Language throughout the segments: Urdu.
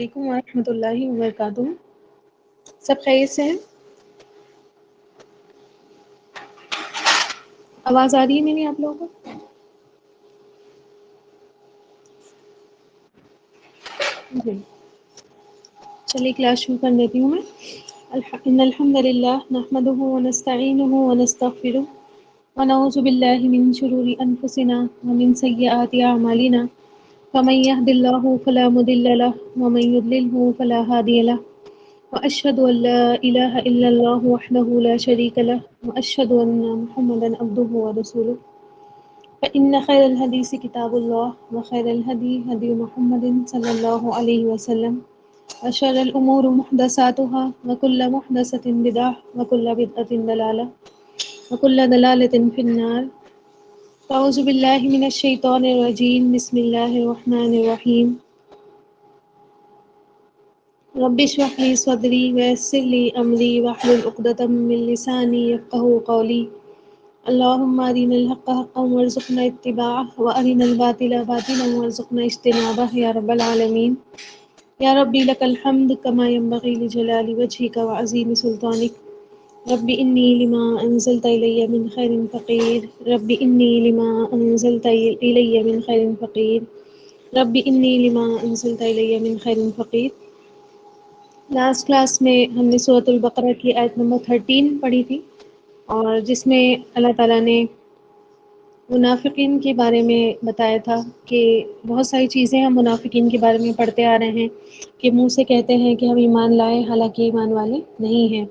وعلیکم ورحمۃ اللہ وبرکاتہ. سب خیریت سے ہیں؟ آواز آ رہی ہے میری آپ لوگوں کو؟ جی چلیے کلاس شروع کر دیتی ہوں میں. ان الحمد للہ نحمده ونستعینه ونستغفره ونعوذ باللہ من شرور انفسنا ومن سیئات اعمالنا فمن يهد الله فلا مضل له ومن يضلله فلا هادي له واشهد ان لا اله الا الله وحده لا شريك له واشهد ان محمدا عبده ورسوله. فإن خير الحديث كتاب الله وخير الهدي هدي محمد صلى الله عليه وسلم وشر الأمور محدثاتها وكل محدثة بدعة وكل بدعة ضلالة وكل ضلالة في النار. أعوذ بالله من الشيطان الرجيم. بسم الله الرحمن الرحيم. رب اشرح لي صدري ويسر لي أمري واحلل عقدة من لساني يفقهوا قولي. اللهم أرنا الحق حقا وارزقنا اتباعه وأرنا الباطل باطلا وارزقنا اجتنابه يا رب العالمين. یا ربی لک الحمد کما ینبغی لجلال وجهک وعظیم سلطانک. رب انی لما انزلت الی من خیر فقیر. رب انی لما انزلت الی من خیر فقیر. رب انی لما انزلت الی من خیر فقیر. لاسٹ کلاس میں ہم نے سورۃ البقرہ کی آیت نمبر 13 پڑھی تھی، اور جس میں اللہ تعالیٰ نے منافقین کے بارے میں بتایا تھا کہ بہت ساری چیزیں ہم منافقین کے بارے میں پڑھتے آ رہے ہیں کہ منہ سے کہتے ہیں کہ ہم ایمان لائے، حالانکہ ایمان والے نہیں ہیں.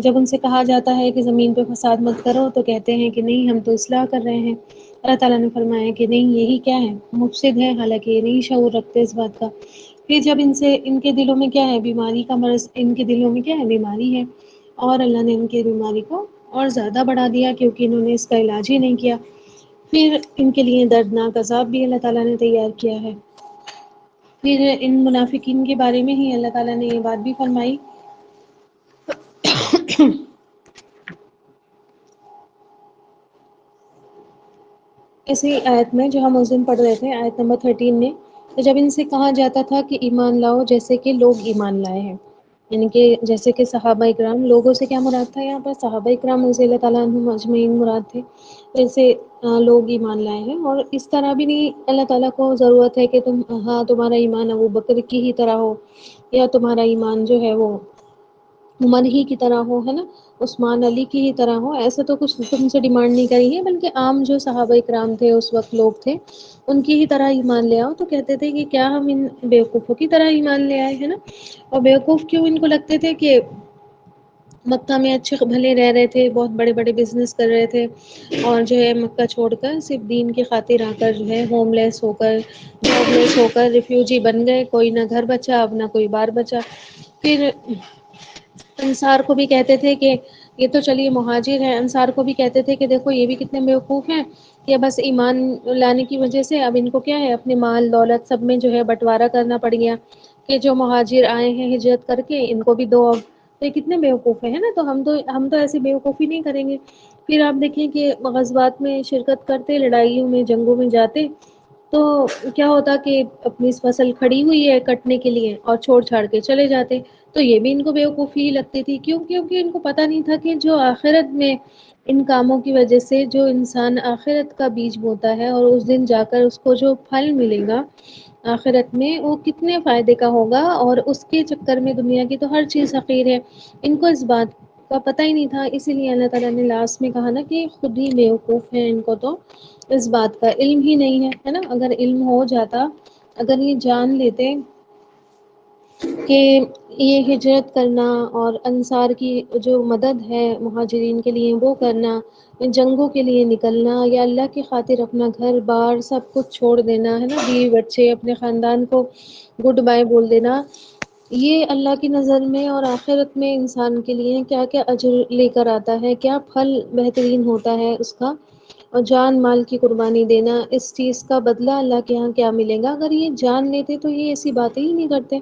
جب ان سے کہا جاتا ہے کہ زمین پہ فساد مت کرو تو کہتے ہیں کہ نہیں، ہم تو اصلاح کر رہے ہیں. اللہ تعالیٰ نے فرمایا کہ نہیں، یہی کیا ہے، مفسد ہے، حالانکہ یہ نہیں شعور رکھتے اس بات کا. پھر جب ان کے دلوں میں کیا ہے، بیماری کا مرض، ان کے دلوں میں کیا ہے، بیماری ہے، اور اللہ نے ان کی بیماری کو اور زیادہ بڑھا دیا کیونکہ انہوں نے اس کا علاج ہی نہیں کیا. پھر ان کے لیے دردناک عذاب بھی اللہ تعالیٰ نے تیار کیا ہے. پھر ان منافقین کے بارے میں ہی اللہ تعالیٰ نے یہ بات بھی فرمائی اسی آیت میں جو ہم اس دن پڑھ رہے تھے، آیت نمبر 13 میں. تو جب ان سے کہا جاتا تھا کہ ایمان لاؤ جیسے کہ لوگ ایمان لائے ہیں، یعنی کہ جیسے کہ صحابہ اکرام، لوگوں سے کیا مراد تھا یہاں پر؟ صحابہ اکرام رضی اللہ تعالیٰ عنہم اجمعین مراد تھے. جیسے لوگ ایمان لائے ہیں، اور اس طرح بھی نہیں اللہ تعالیٰ کو ضرورت ہے کہ تمہارا ایمان ابو بکر کی ہی طرح ہو، یا تمہارا ایمان جو ہے وہ عمر ہی کی طرح ہو، ہے نا، عثمان علی کی ہی طرح ہو. ایسا تو کچھ تم سے ڈیمانڈ نہیں کری ہے، بلکہ عام جو صحابہ اکرام تھے اس وقت لوگ تھے، ان کی ہی طرح ایمان لے آؤ. تو کہتے تھے کہ کیا ہم ان بیوقوفوں کی طرح ایمان لے آئے ہیں نا. اور بیوقوف کیوں ان کو لگتے تھے؟ کہ مکہ میں اچھے بھلے رہ رہے تھے، بہت بڑے بڑے بزنس کر رہے تھے، اور جو ہے مکہ چھوڑ کر صرف دین کی خاطر آ کر جو ہے ہوم لیس ہو کر، جاب لیس ہو کر ریفیوجی بن گئے. کوئی نہ گھر بچا، اب نہ کوئی بار بچا. پھر انصار کو بھی کہتے تھے کہ یہ تو چلیے مہاجر ہیں، انصار کو بھی کہتے تھے کہ دیکھو یہ بھی کتنے بیوقوف ہیں کہ بس ایمان لانے کی وجہ سے اب ان کو کیا ہے، اپنے مال دولت سب میں جو ہے بٹوارا کرنا پڑ گیا، کہ جو مہاجر آئے ہیں ہجرت کر کے ان کو بھی دو. اب تو یہ کتنے بیوقوف ہیں نا. تو ہم تو ایسی بیوقوفی نہیں کریں گے. پھر آپ دیکھیں کہ غزوات میں شرکت کرتے، لڑائیوں میں، جنگوں میں جاتے، تو کیا ہوتا کہ اپنی فصل کھڑی ہوئی ہے کٹنے کے لیے اور چھوڑ چھاڑ کے چلے جاتے. تو یہ بھی ان کو بیوقوفی لگتی تھی. کیوں؟ کیونکہ ان کو پتہ نہیں تھا کہ جو آخرت میں ان کاموں کی وجہ سے جو انسان آخرت کا بیج بوتا ہے، اور اس دن جا کر اس کو جو پھل ملے گا آخرت میں، وہ کتنے فائدے کا ہوگا. اور اس کے چکر میں دنیا کی تو ہر چیز حقیر ہے. ان کو اس بات کا پتہ ہی نہیں تھا. اسی لیے اللہ تعالیٰ نے لاسٹ میں کہا نا کہ خود ہی بیوقوف ہیں، ان کو تو اس بات کا علم ہی نہیں ہے، ہے نا. اگر علم ہو جاتا، اگر یہ جان لیتے کہ یہ ہجرت کرنا اور انصار کی جو مدد ہے مہاجرین کے لیے وہ کرنا، جنگوں کے لیے نکلنا، یا اللہ کی خاطر اپنا گھر بار سب کچھ چھوڑ دینا، ہے نا، بیوی بچے اپنے خاندان کو گڈ بائے بول دینا، یہ اللہ کی نظر میں اور آخرت میں انسان کے لیے کیا کیا اجر لے کر آتا ہے، کیا پھل بہترین ہوتا ہے اس کا. اور جان مال کی قربانی دینا، اس چیز کا بدلہ اللہ کے یہاں کیا ملے گا. اگر یہ جان لیتے تو یہ ایسی باتیں ہی نہیں کرتے،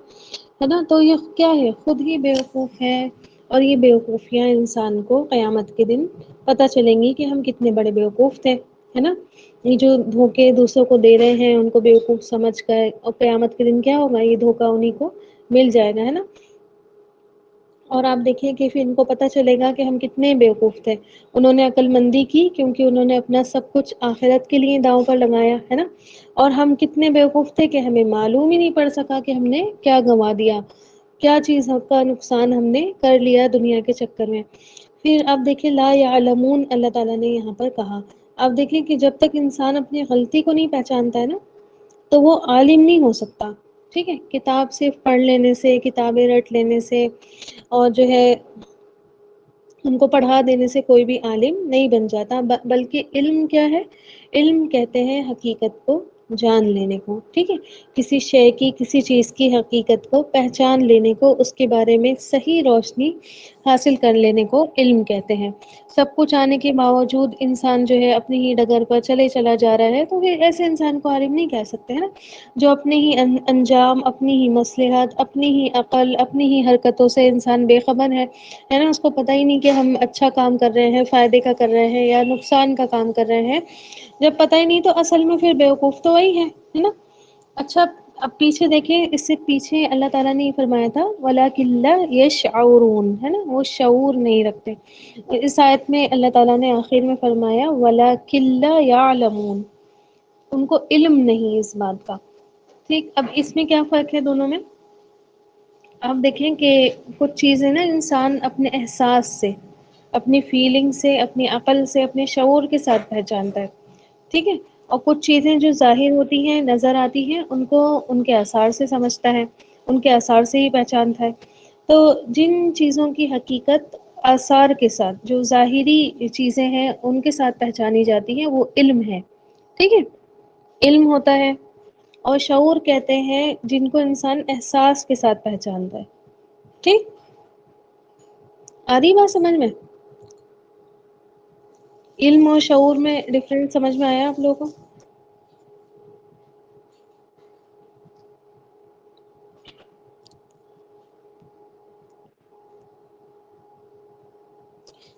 ہے نا. تو یہ کیا ہے، خود ہی بیوقوف ہے. اور یہ بیوقوفیاں انسان کو قیامت کے دن پتہ چلیں گی کہ ہم کتنے بڑے بیوقوف تھے، ہے نا. یہ جو دھوکے دوسروں کو دے رہے ہیں ان کو بیوقوف سمجھ کر، اور قیامت کے دن کیا ہوگا، یہ دھوکہ انہیں کو مل جائے گا، ہے نا. اور آپ دیکھیں کہ پھر ان کو پتہ چلے گا کہ ہم کتنے بیوقوف تھے. انہوں نے عقل مندی کی کیونکہ انہوں نے اپنا سب کچھ آخرت کے لیے داؤں پر لگایا، ہے نا. اور ہم کتنے بیوقوف تھے کہ ہمیں معلوم ہی نہیں پڑ سکا کہ ہم نے کیا گنوا دیا، کیا چیز کا نقصان ہم نے کر لیا دنیا کے چکر میں. پھر آپ دیکھیں لا یعلمون اللہ تعالیٰ نے یہاں پر کہا. آپ دیکھیں کہ جب تک انسان اپنی غلطی کو نہیں پہچانتا ہے نا تو وہ عالم نہیں ہو سکتا. ٹھیک ہے، کتاب صرف پڑھ لینے سے، کتابیں رٹ لینے سے اور جو ہے ان کو پڑھا دینے سے کوئی بھی عالم نہیں بن جاتا. بلکہ علم کیا ہے؟ علم کہتے ہیں حقیقت کو جان لینے کو. ٹھیک ہے، کسی شے کی، کسی چیز کی حقیقت کو پہچان لینے کو، اس کے بارے میں صحیح روشنی حاصل کر لینے کو علم کہتے ہیں. سب کچھ آنے کے باوجود انسان جو ہے اپنی ہی ڈگر پر چلا جا رہا ہے تو پھر ایسے انسان کو عالم نہیں کہہ سکتے، ہے نا. جو اپنے ہی انجام، اپنی ہی مصلحت، اپنی ہی عقل، اپنی ہی حرکتوں سے انسان بے خبر ہے نا. اس کو پتہ ہی نہیں کہ ہم اچھا کام کر رہے ہیں، فائدے کا کر رہے ہیں یا نقصان کا کام کر رہے ہیں. جب پتہ ہی نہیں تو اصل میں پھر بیوقوف تو وہی ہے نا. اچھا، اب پیچھے دیکھیں، اس سے پیچھے اللہ تعالیٰ نے یہ فرمایا تھا وَلَٰكِن لَّا يَشْعُرُونَ، ہے نا، وہ شعور نہیں رکھتے. اس آیت میں اللہ تعالیٰ نے آخر میں فرمایا وَلَٰكِن لَّا يَعْلَمُونَ، ان کو علم نہیں اس بات کا. ٹھیک، اب اس میں کیا فرق ہے دونوں میں؟ آپ دیکھیں کہ کچھ چیزیں نا انسان اپنے احساس سے، اپنی فیلنگ سے، اپنی عقل سے، اپنے شعور کے ساتھ پہچانتا ہے. ٹھیک ہے، اور کچھ چیزیں جو ظاہر ہوتی ہیں، نظر آتی ہیں، ان کو ان کے آثار سے سمجھتا ہے، ان کے آثار سے ہی پہچانتا ہے. تو جن چیزوں کی حقیقت آثار کے ساتھ، جو ظاہری چیزیں ہیں ان کے ساتھ پہچانی جاتی ہیں، وہ علم ہے. ٹھیک ہے، علم ہوتا ہے. اور شعور کہتے ہیں جن کو انسان احساس کے ساتھ پہچانتا ہے. ٹھیک، آ رہی بات سمجھ میں؟ علم اور شعور میں ڈفرینس سمجھ میں آیا آپ لوگوں کو؟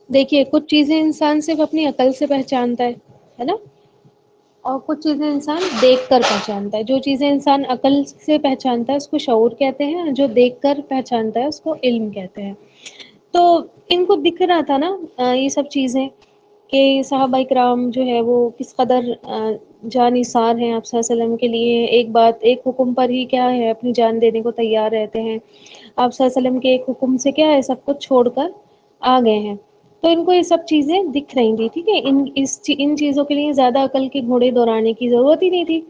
دیکھیے کچھ چیزیں انسان صرف اپنی عقل سے پہچانتا ہے نا. اور کچھ چیزیں انسان دیکھ کر پہچانتا ہے. جو چیزیں انسان عقل سے پہچانتا ہے اس کو شعور کہتے ہیں، جو دیکھ کر پہچانتا ہے اس کو علم کہتے ہیں. تو ان کو دکھ رہا تھا نا یہ سب چیزیں کہ صحابہ کرام جو ہے وہ کس قدر جانثار ہیں آپ صلی اللہ علیہ وسلم کے لیے. ایک بات، ایک حکم پر ہی کیا ہے اپنی جان دینے کو تیار رہتے ہیں. آپ صلی اللہ علیہ وسلم کے ایک حکم سے کیا ہے سب کچھ چھوڑ کر آ گئے ہیں. تو ان کو یہ سب چیزیں دکھ رہی تھی. ٹھیک ہے، ان چیزوں کے لیے زیادہ عقل کے گھوڑے دوڑانے کی ضرورت ہی نہیں تھی.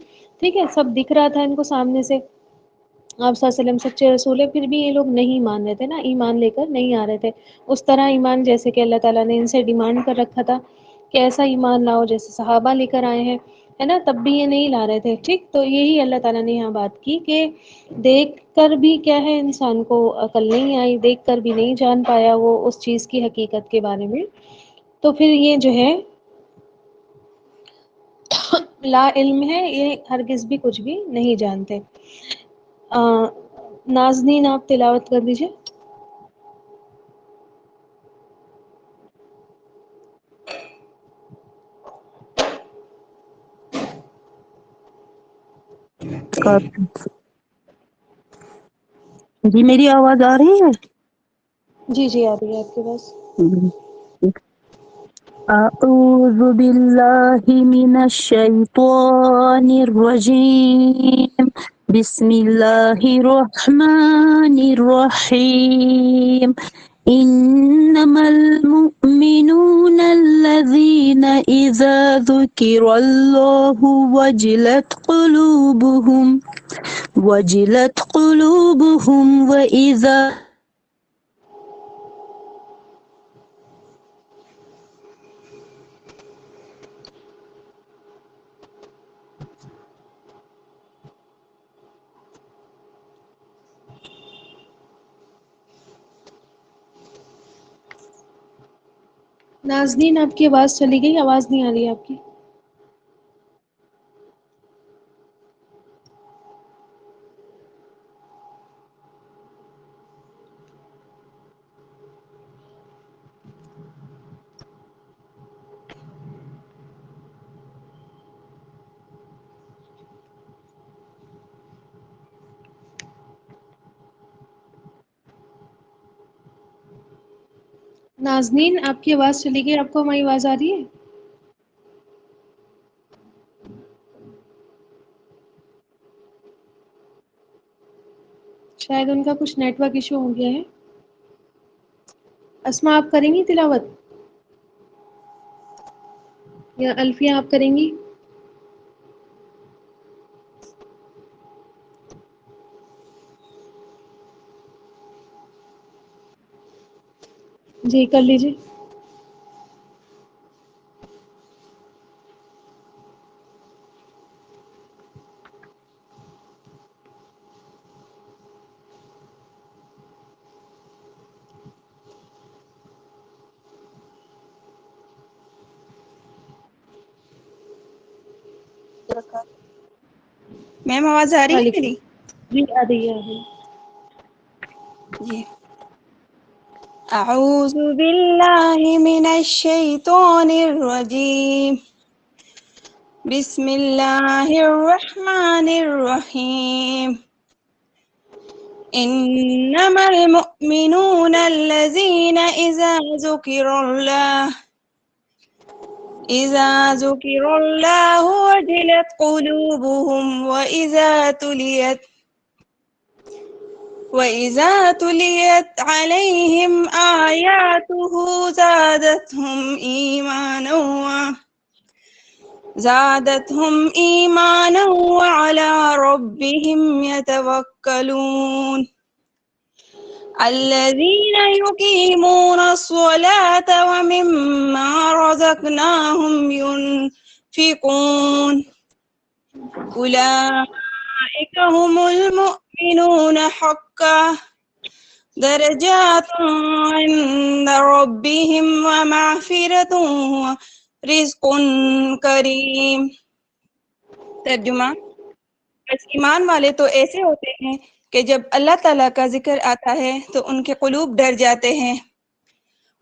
ٹھیک ہے، سب دکھ رہا تھا ان کو سامنے سے. آپ صلی اللہ علیہ وسلم سچے رسول ہے، پھر بھی یہ لوگ نہیں مان رہے تھے نا، ایمان لے کر نہیں آ رہے تھے اس طرح ایمان جیسے کہ اللہ تعالیٰ نے ان سے ڈیمانڈ کر رکھا تھا کہ ایسا ایمان لاؤ جیسے صحابہ لے کر آئے ہیں، ہے نا. تب بھی یہ نہیں لا رہے تھے. ٹھیک، تو یہی اللہ تعالیٰ نے یہاں بات کی کہ دیکھ کر بھی کیا ہے انسان کو عقل نہیں آئی، دیکھ کر بھی نہیں جان پایا وہ اس چیز کی حقیقت کے بارے میں. تو پھر یہ جو ہے لا علم ہے، یہ ہرگز بھی کچھ بھی نہیں جانتے. ناظرین آپ تلاوت کر دیجئے. جی میری آواز آ رہی ہے؟ جی جی آ رہی ہے آپ کے پاس. اعوذ باللہ من الشیطان الرجیم، بسم اللہ الرحمن الرحیم. انما المؤمنون الذین اذا ذکر اللہ وجلت قلوبهم وإذا ناظرین آپ کی آواز چلی گئی، آواز نہیں آ رہی ہے آپ کی. ناظرین آپ کی آواز چلی گئی، آپ کو ہماری آواز آ رہی ہے؟ شاید ان کا کچھ نیٹ ورک ایشو ہو گیا ہے۔ اسما آپ کریں گی تلاوت یا الفیہ آپ کریں گی؟ جی کر لیجیے۔ میم آواز آ رہی ہے وعلیکم میری؟ جی آ رہی ہے آ رہی ہے۔ جی اعوذ باللہ من الشیطان الرجیم، بسم اللہ الرحمن الرحیم، انما المؤمنون الذین اذا ذکر اللہ وجلت قلوبهم وَإِذَا تُلِيَتْ عَلَيْهِمْ آيَاتُهُ زادتهم إيمانا وعلى ربهم يتوكلون الذين يقيمون الصلاة ومما رزقناهم ينفقون أولئك هم المؤمنون حقا درجات عند ربهم ومغفرة ورزق کریم۔ ترجمہ: بس ایمان والے تو ایسے ہوتے ہیں کہ جب اللہ تعالیٰ کا ذکر آتا ہے تو ان کے قلوب ڈر جاتے ہیں،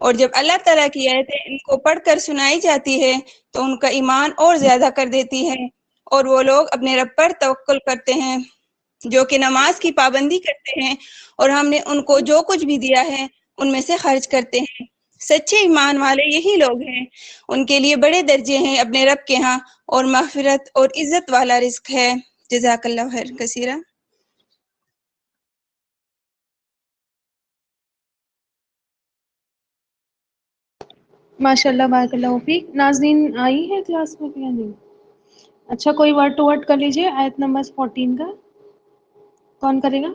اور جب اللہ تعالیٰ کی آیتیں ان کو پڑھ کر سنائی جاتی ہے تو ان کا ایمان اور زیادہ کر دیتی ہے، اور وہ لوگ اپنے رب پر توکل کرتے ہیں جو کہ نماز کی پابندی کرتے ہیں، اور ہم نے ان کو جو کچھ بھی دیا ہے ان میں سے خرچ کرتے ہیں۔ سچے ایمان والے یہی لوگ ہیں، ان کے لیے بڑے درجے ہیں اپنے رب کے ہاں، اور مغفرت اور عزت والا رزق ہے۔ جزاک اللہ خیر کثیرہ۔ ماشاء اللہ بارک اللہ فیک۔ ناظرین آئی ہے کلاس میں کہ نہیں؟ اچھا کوئی ورڈ ٹو ورڈ کر لیجیے آیت نمبر 14 کا۔ کون کرے گا؟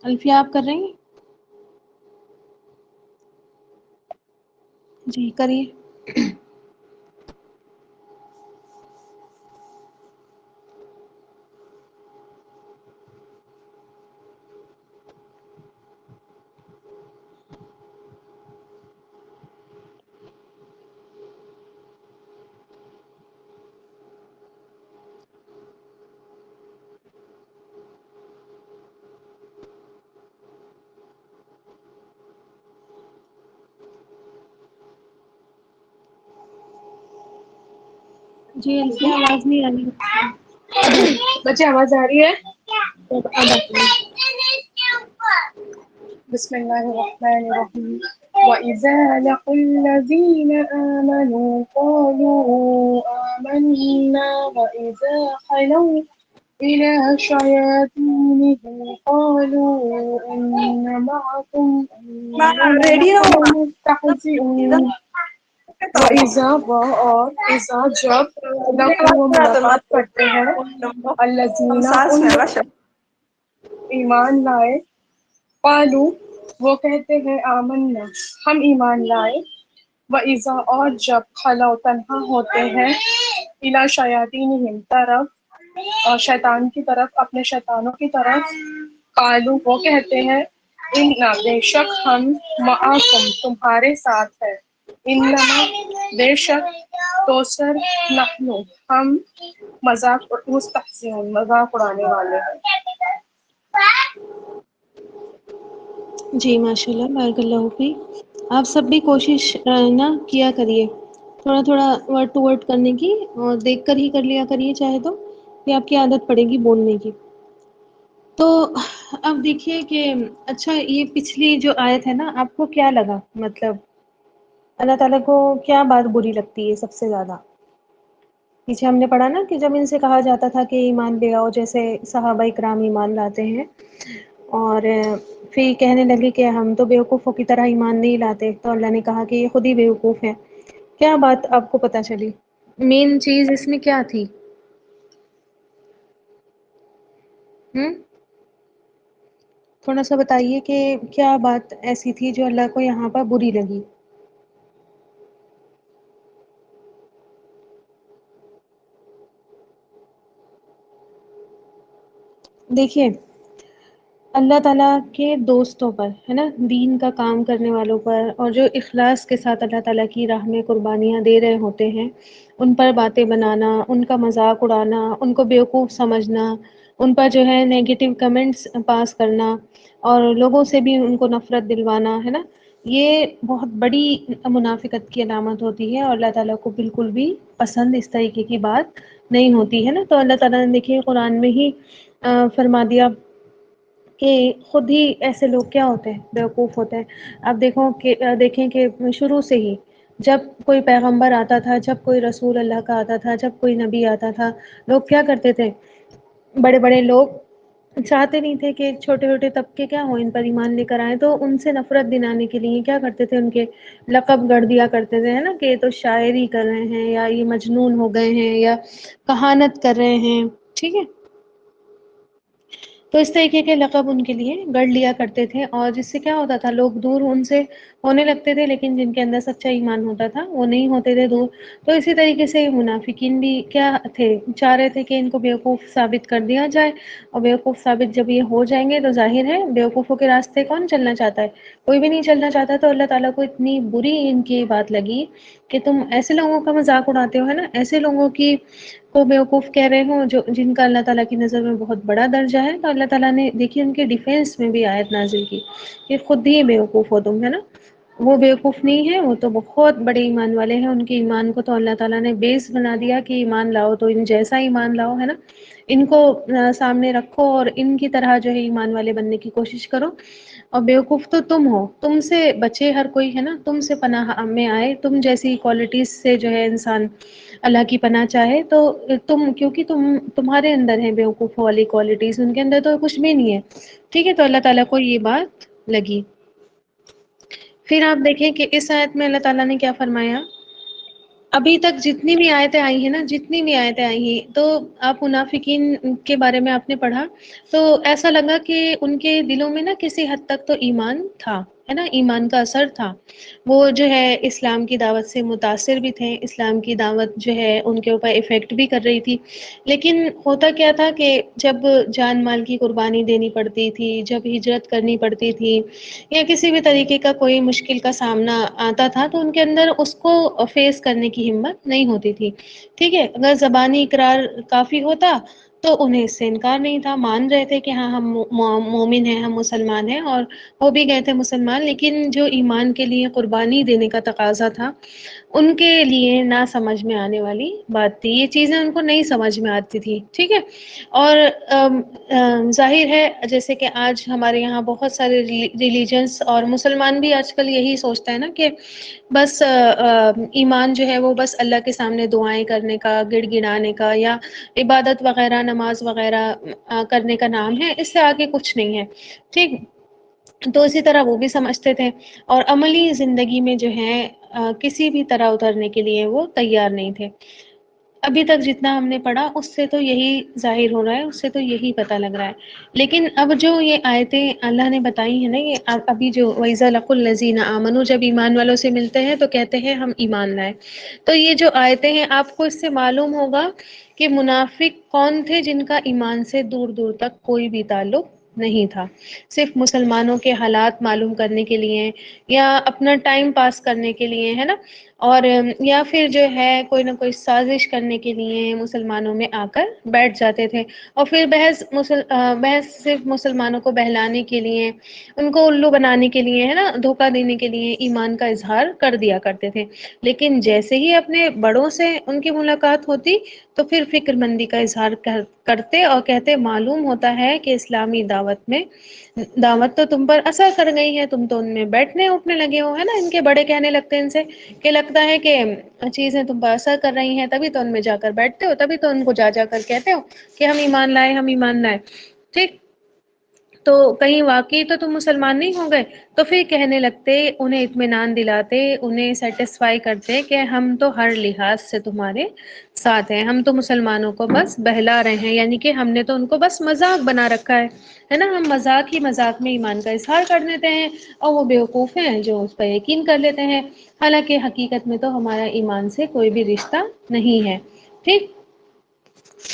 الفیہ آپ کر رہی ہیں؟ جی کریے۔ جی الفیہ آواز نہیں آ رہی۔ بچے آواز آ رہی ہے؟ اب آ رہی ہے۔ بسم اللہ الرحمن الرحیم۔ وَإِذَا لَقُوا الَّذِينَ آمَنُوا قَالُوا آمَنَّا وَإِذَا خَلَوْا إِلَى شَيَاطِينِهِمْ قَالُوا إِنَّا مَعَكُمْ إِنَّمَا ریڈیو نَحْنُ مُسْتَهْزِئُونَ۔ وَإِذَا اور اذا جب لقوا وہ ملاقات کرتے ہیں الذین ان لوگ ایمان لائے قالو وہ کہتے ہیں آمنا ہم ایمان لائے وَإِذَا اور جب خلو تنہا ہوتے ہیں الی شیاطینہم طرف اور شیطان کی طرف اپنے شیطانوں کی طرف قالو وہ کہتے ہیں انا بے شک ہم معاکم تمہارے ساتھ ہے انما بے شک توسر نحنو ہم مذاق مستحزئون مذاق اڑانے والے ہیں۔ جی ماشاء اللہ بارک اللہ فیک۔ آپ سب بھی کوشش نہ کیا کریے تھوڑا تھوڑا ورڈ ٹو ورڈ کرنے کی، اور دیکھ کر ہی کر لیا کریے چاہے تو، یہ آپ کی عادت پڑے گی بولنے کی۔ تو اب دیکھیے کہ اچھا یہ پچھلی جو آیت ہے نا، آپ کو کیا لگا؟ مطلب اللہ تعالیٰ کو کیا بات بری لگتی ہے سب سے زیادہ؟ پیچھے ہم نے پڑھا نا کہ جب ان سے کہا جاتا تھا کہ ایمان لے آؤ، جیسے صحابہ کرام ایمان لاتے ہیں، اور پھر کہنے لگے کہ ہم تو بیوقوفوں کی طرح ایمان نہیں لاتے، تو اللہ نے کہا کہ یہ خود ہی بیوقوف ہے۔ کیا بات آپ کو پتہ چلی؟ مین چیز اس میں کیا تھی؟ تھوڑا سا بتائیے کہ کیا بات ایسی تھی جو اللہ کو یہاں پر بری لگی؟ دیکھیے اللہ تعالیٰ کے دوستوں پر ہے نا، دین کا کام کرنے والوں پر، اور جو اخلاص کے ساتھ اللہ تعالیٰ کی راہ میں قربانیاں دے رہے ہوتے ہیں، ان پر باتیں بنانا، ان کا مذاق اڑانا، ان کو بیوقوف سمجھنا، ان پر جو ہے نیگیٹو کمنٹس پاس کرنا، اور لوگوں سے بھی ان کو نفرت دلوانا، ہے نا، یہ بہت بڑی منافقت کی علامت ہوتی ہے، اور اللہ تعالیٰ کو بالکل بھی پسند اس طریقے کی بات نہیں ہوتی ہے نا۔ تو اللہ تعالیٰ نے دیکھیے قرآن میں ہی فرما دیا کہ خود ہی ایسے لوگ کیا ہوتے ہیں، بیوقوف ہوتے ہیں۔ اب دیکھیں کہ شروع سے ہی جب کوئی پیغمبر آتا تھا، جب کوئی رسول اللہ کا آتا تھا، جب کوئی نبی آتا تھا، لوگ کیا کرتے تھے؟ بڑے بڑے لوگ چاہتے نہیں تھے کہ چھوٹے چھوٹے طبقے کیا ہوں ان پر ایمان لے کر آئیں، تو ان سے نفرت دلانے کے لیے کیا کرتے تھے؟ ان کے لقب گڑھ دیا کرتے تھے، ہے نا، کہ یہ تو شاعری کر رہے ہیں، یا یہ مجنون ہو گئے ہیں، یا کہانت کر رہے ہیں، ٹھیک ہے۔ تو اس طریقے کے لقب ان کے لیے گڑھ لیا کرتے تھے، اور جس سے کیا ہوتا تھا، لوگ دور ان سے ہونے لگتے تھے، لیکن جن کے اندر سچا ایمان ہوتا تھا وہ نہیں ہوتے تھے دور۔ تو اسی طریقے سے منافقین بھی کیا تھے؟ چاہ رہے تھے کہ ان کو بیوقوف ثابت کر دیا جائے، اور بیوقوف ثابت جب یہ ہو جائیں گے تو ظاہر ہے بیوقوفوں کے راستے کون چلنا چاہتا ہے؟ کوئی بھی نہیں چلنا چاہتا۔ تو اللہ تعالیٰ کو اتنی بری ان کی بات لگی کہ تم ایسے لوگوں کا مذاق اڑاتے ہو، ہے نا، ایسے لوگوں کی کو بیوقوف کہہ رہے ہوں جو جن کا اللہ تعالیٰ کی نظر میں بہت بڑا درجہ ہے۔ تو اللہ تعالیٰ نے دیکھیے ان کے ڈیفینس میں بھی آیت نازل کی کہ خود ہی بیوقوف ہو تم، ہے نا، وہ بیوقوف نہیں ہے، وہ تو بہت بڑے ایمان والے ہیں، ان کے ایمان کو تو اللہ تعالیٰ نے بیس بنا دیا کہ ایمان لاؤ تو ان جیسا ایمان لاؤ، ہے نا، ان کو سامنے رکھو اور ان کی طرح جو ہے ایمان والے بننے کی کوشش کرو، اور بیوقوف تو تم ہو، تم سے بچے ہر کوئی، ہے نا، تم سے پناہ میں آئے، تم جیسی کوالٹیز سے جو ہے انسان اللہ کی پناہ چاہے، تو کیونکہ تمہارے اندر ہے بیوقوف والی کوالٹیز، ان کے اندر تو کچھ بھی نہیں ہے، ٹھیک ہے۔ تو اللہ تعالیٰ کو یہ بات لگی۔ پھر آپ دیکھیں کہ اس آیت میں اللہ تعالیٰ نے کیا فرمایا؟ ابھی تک جتنی بھی آیتیں آئی ہیں نا، جتنی بھی آیتیں آئی ہیں، تو آپ منافقین کے بارے میں آپ نے پڑھا تو ایسا لگا کہ ان کے دلوں میں نا کسی حد تک تو ایمان تھا، ہے نا، ایمان کا اثر تھا، وہ جو ہے اسلام کی دعوت سے متاثر بھی تھے، اسلام کی دعوت جو ہے ان کے اوپر افیکٹ بھی کر رہی تھی، لیکن ہوتا کیا تھا کہ جب جان مال کی قربانی دینی پڑتی تھی، جب ہجرت کرنی پڑتی تھی، یا کسی بھی طریقے کا کوئی مشکل کا سامنا آتا تھا، تو ان کے اندر اس کو فیس کرنے کی ہمت نہیں ہوتی تھی، ٹھیک ہے۔ اگر زبانی اقرار کافی ہوتا تو انہیں اس سے انکار نہیں تھا، مان رہے تھے کہ ہاں ہم مومن ہیں، ہم مسلمان ہیں، اور ہو بھی گئے تھے مسلمان، لیکن جو ایمان کے لیے قربانی دینے کا تقاضا تھا ان کے لیے نہ سمجھ میں آنے والی بات تھی، یہ چیزیں ان کو نہیں سمجھ میں آتی تھی، ٹھیک ہے۔ اور ظاہر ہے جیسے کہ آج ہمارے یہاں بہت سارے ریلیجنس، اور مسلمان بھی آج کل یہی سوچتا ہے نا کہ بس ایمان جو ہے وہ بس اللہ کے سامنے دعائیں کرنے کا، گڑ گڑانے کا، یا عبادت وغیرہ، نماز وغیرہ کرنے کا نام ہے، اس سے آگے کچھ نہیں ہے، ٹھیک۔ تو اسی طرح وہ بھی سمجھتے تھے، اور عملی زندگی میں جو ہے کسی بھی طرح اترنے کے لیے وہ تیار نہیں تھے۔ ابھی تک جتنا ہم نے پڑھا اس سے تو یہی ظاہر ہو رہا ہے، اس سے تو یہی پتہ لگ رہا ہے، لیکن اب جو یہ آیتیں اللہ نے بتائی ہیں نا، یہ ابھی جو وَإِذَا لَقُوا الَّذِينَ آمَنُوا، جب ایمان والوں سے ملتے ہیں تو کہتے ہیں ہم ایمان لائے، تو یہ جو آیتیں ہیں آپ کو اس سے معلوم ہوگا کہ منافق کون تھے جن کا ایمان سے دور دور تک کوئی بھی تعلق نہیں تھا، صرف مسلمانوں کے حالات معلوم کرنے کے لیے یا اپنا ٹائم پاس کرنے کے لیے، ہے نا، اور یا پھر جو ہے کوئی نہ کوئی سازش کرنے کے لیے مسلمانوں میں آ کر بیٹھ جاتے تھے، اور پھر بحث صرف مسلمانوں کو بہلانے کے لیے، ان کو الو بنانے کے لیے، ہے نا، دھوکہ دینے کے لیے ایمان کا اظہار کر دیا کرتے تھے۔ لیکن جیسے ہی اپنے بڑوں سے ان کی ملاقات ہوتی تو پھر فکر مندی کا اظہار کرتے اور کہتے معلوم ہوتا ہے کہ اسلامی دعوت تو تم پر اثر کر گئی ہے، تم تو ان میں بیٹھنے اٹھنے لگے ہو، ہے نا، ان کے بڑے کہنے لگتے ہیں ان سے کہ لگتا ہے کہ چیزیں تم پر اثر کر رہی ہیں، تبھی تو ان میں جا کر بیٹھتے ہو، تبھی تو ان کو جا جا کر کہتے ہو کہ ہم ایمان لائے، ہم ایمان لائے، ٹھیک، تو کہیں واقعی تو تم مسلمان نہیں ہو گئے؟ تو پھر کہنے لگتے، انہیں اطمینان دلاتے، انہیں سیٹسفائی کرتے کہ ہم تو ہر لحاظ سے تمہارے ساتھ ہیں، ہم تو مسلمانوں کو بس بہلا رہے ہیں، یعنی کہ ہم نے تو ان کو بس مذاق بنا رکھا ہے نا، ہم مذاق ہی مذاق میں ایمان کا اظہار کر دیتے ہیں، اور وہ بیوقوف ہیں جو اس پر یقین کر لیتے ہیں، حالانکہ حقیقت میں تو ہمارا ایمان سے کوئی بھی رشتہ نہیں ہے، ٹھیک۔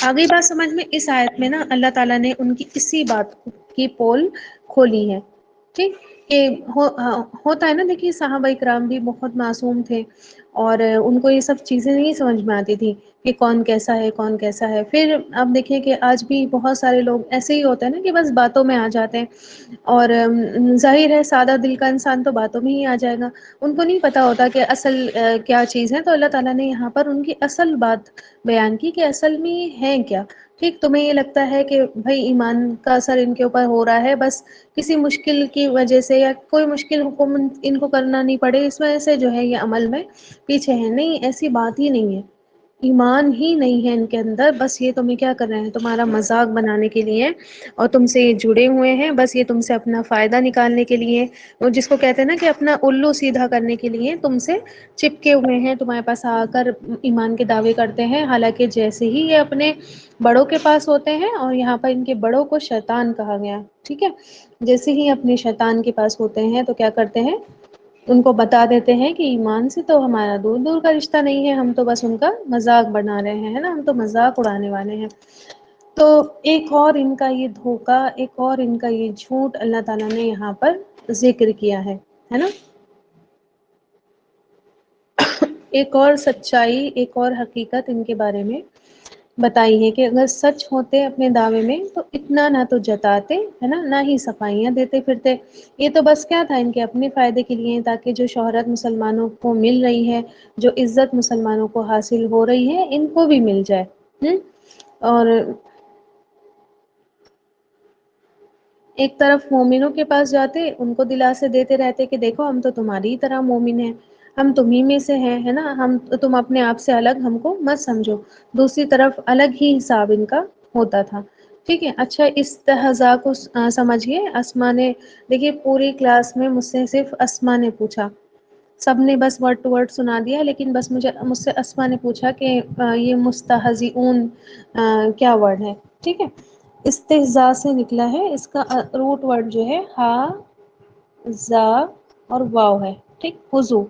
آگئی بات سمجھ میں؟ اس آیت میں نا اللہ تعالیٰ نے ان کی اسی بات کی پول کھولی ہے، ٹھیک، کہ ہوتا ہے نا، دیکھیے صحابہ اکرام بھی بہت معصوم تھے اور ان کو یہ سب چیزیں نہیں سمجھ میں آتی تھی کہ کون کیسا ہے کون کیسا ہے۔ پھر اب دیکھیں کہ آج بھی بہت سارے لوگ ایسے ہی ہوتے ہیں نا کہ بس باتوں میں آ جاتے ہیں، اور ظاہر ہے سادہ دل کا انسان تو باتوں میں ہی آ جائے گا، ان کو نہیں پتا ہوتا کہ اصل کیا چیز ہے۔ تو اللہ تعالیٰ نے یہاں پر ان کی اصل بات بیان کی کہ اصل میں یہ ہے کیا، ٹھیک۔ تمہیں یہ لگتا ہے کہ بھائی ایمان کا اثر ان کے اوپر ہو رہا ہے بس کسی مشکل کی وجہ سے، یا کوئی مشکل حکومت ان کو کرنا نہیں پڑے اس وجہ سے جو ہے یہ عمل میں پیچھے ہے، نہیں، ایسی بات ہی نہیں ہے، ایمان ہی نہیں ہے ان کے اندر، بس یہ تمہیں کیا کر رہے ہیں، تمہارا مذاق بنانے کے لیے اور تم سے یہ جڑے ہوئے ہیں، بس یہ تم سے اپنا فائدہ نکالنے کے لیے، وہ جس کو کہتے ہیں نا کہ اپنا الو سیدھا کرنے کے لیے تم سے چپکے ہوئے ہیں، تمہارے پاس آ کر ایمان کے دعوے کرتے ہیں، حالانکہ جیسے ہی یہ اپنے بڑوں کے پاس ہوتے ہیں، اور یہاں پر ان کے بڑوں کو شیطان کہا گیا، ٹھیک ہے، جیسے ہی اپنے شیطان کے پاس ہوتے ہیں تو کیا کرتے ہیں، ان کو بتا دیتے ہیں کہ ایمان سے تو ہمارا دور دور کا رشتہ نہیں ہے، ہم تو بس ان کا مذاق بنا رہے ہیں، ہے نا، ہم تو مذاق اڑانے والے ہیں۔ تو ایک اور ان کا یہ دھوکا، ایک اور ان کا یہ جھوٹ اللہ تعالیٰ نے یہاں پر ذکر کیا ہے نا، ایک اور سچائی، ایک اور حقیقت ان کے بارے میں بتائی ہے کہ اگر سچ ہوتے اپنے دعوے میں تو اتنا نہ تو جتاتے، ہے نا، نہ ہی صفائیاں دیتے پھرتے، یہ تو بس کیا تھا ان کے اپنے فائدے کے لیے، تاکہ جو شہرت مسلمانوں کو مل رہی ہے، جو عزت مسلمانوں کو حاصل ہو رہی ہے، ان کو بھی مل جائے، اور ایک طرف مومنوں کے پاس جاتے، ان کو دلاسے دیتے رہتے کہ دیکھو ہم تو تمہاری ہی طرح مومن ہیں، ہم تمہیں میں سے ہیں، ہے نا، تم اپنے آپ سے الگ ہم کو مت سمجھو، دوسری طرف الگ ہی حساب ان کا ہوتا تھا، ٹھیک ہے۔ اچھا، استہزاء کو سمجھیے، اسما نے، دیکھیے پوری کلاس میں مجھ سے صرف اسما نے پوچھا، سب نے بس ورڈ ٹو ورڈ سنا دیا، لیکن بس مجھ سے اسما نے پوچھا کہ یہ مستہزئون کیا ورڈ ہے، ٹھیک ہے، استہزاء سے نکلا ہے، اس کا روٹ ورڈ جو ہے ہا زا اور واو ہے، ٹھیک، حضو،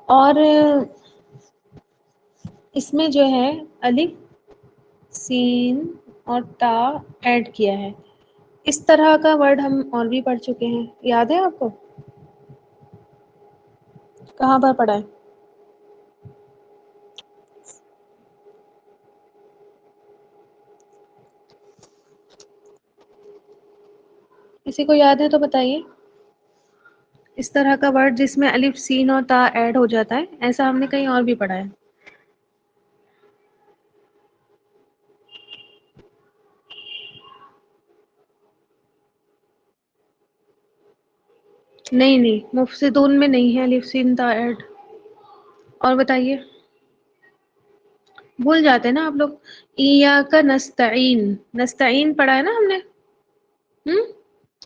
اور اس میں جو ہے الف سین اور تا ایڈ کیا ہے، اس طرح کا ورڈ ہم اور بھی پڑھ چکے ہیں، یاد ہے آپ کو؟ کہاں پر پڑھا ہے؟ کسی کو یاد ہے تو بتائیے، اس طرح کا ورڈ جس میں الف سین اور تا ایڈ ہو جاتا ہے، ایسا ہم نے کہیں اور بھی پڑھا ہے۔ نہیں نہیں، مفسدون میں نہیں ہے الف سین تا ایڈ، اور بتائیے، بھول جاتے ہیں نا آپ لوگ، ایاک نستعین، نستعین پڑھا ہے نا ہم نے،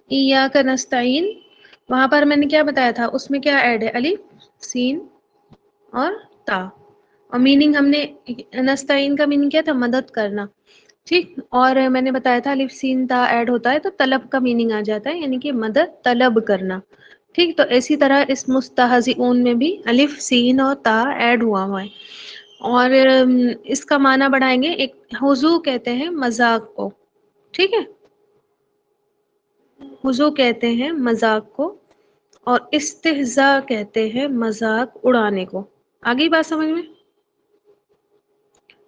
ایاک نستعین، وہاں پر میں نے کیا بتایا تھا، اس میں کیا ایڈ ہے، الف سین اور تا، اور میننگ ہم نے نستعین کا میننگ کیا تھا، مدد کرنا، ٹھیک، اور میں نے بتایا تھا الف سین تا ایڈ ہوتا ہے تو طلب کا میننگ آ جاتا ہے، یعنی کہ مدد طلب کرنا، ٹھیک، تو اسی طرح اس مستہزئون میں بھی الف سین اور تا ایڈ ہوا ہے، اور اس کا معنی بڑھائیں گے، ایک حضو کہتے ہیں مذاق کو، ٹھیک ہے، ہزو کہتے ہیں مذاق کو اور استہزاء کہتے ہیں مذاق اڑانے کو. آگئی بات سمجھ میں؟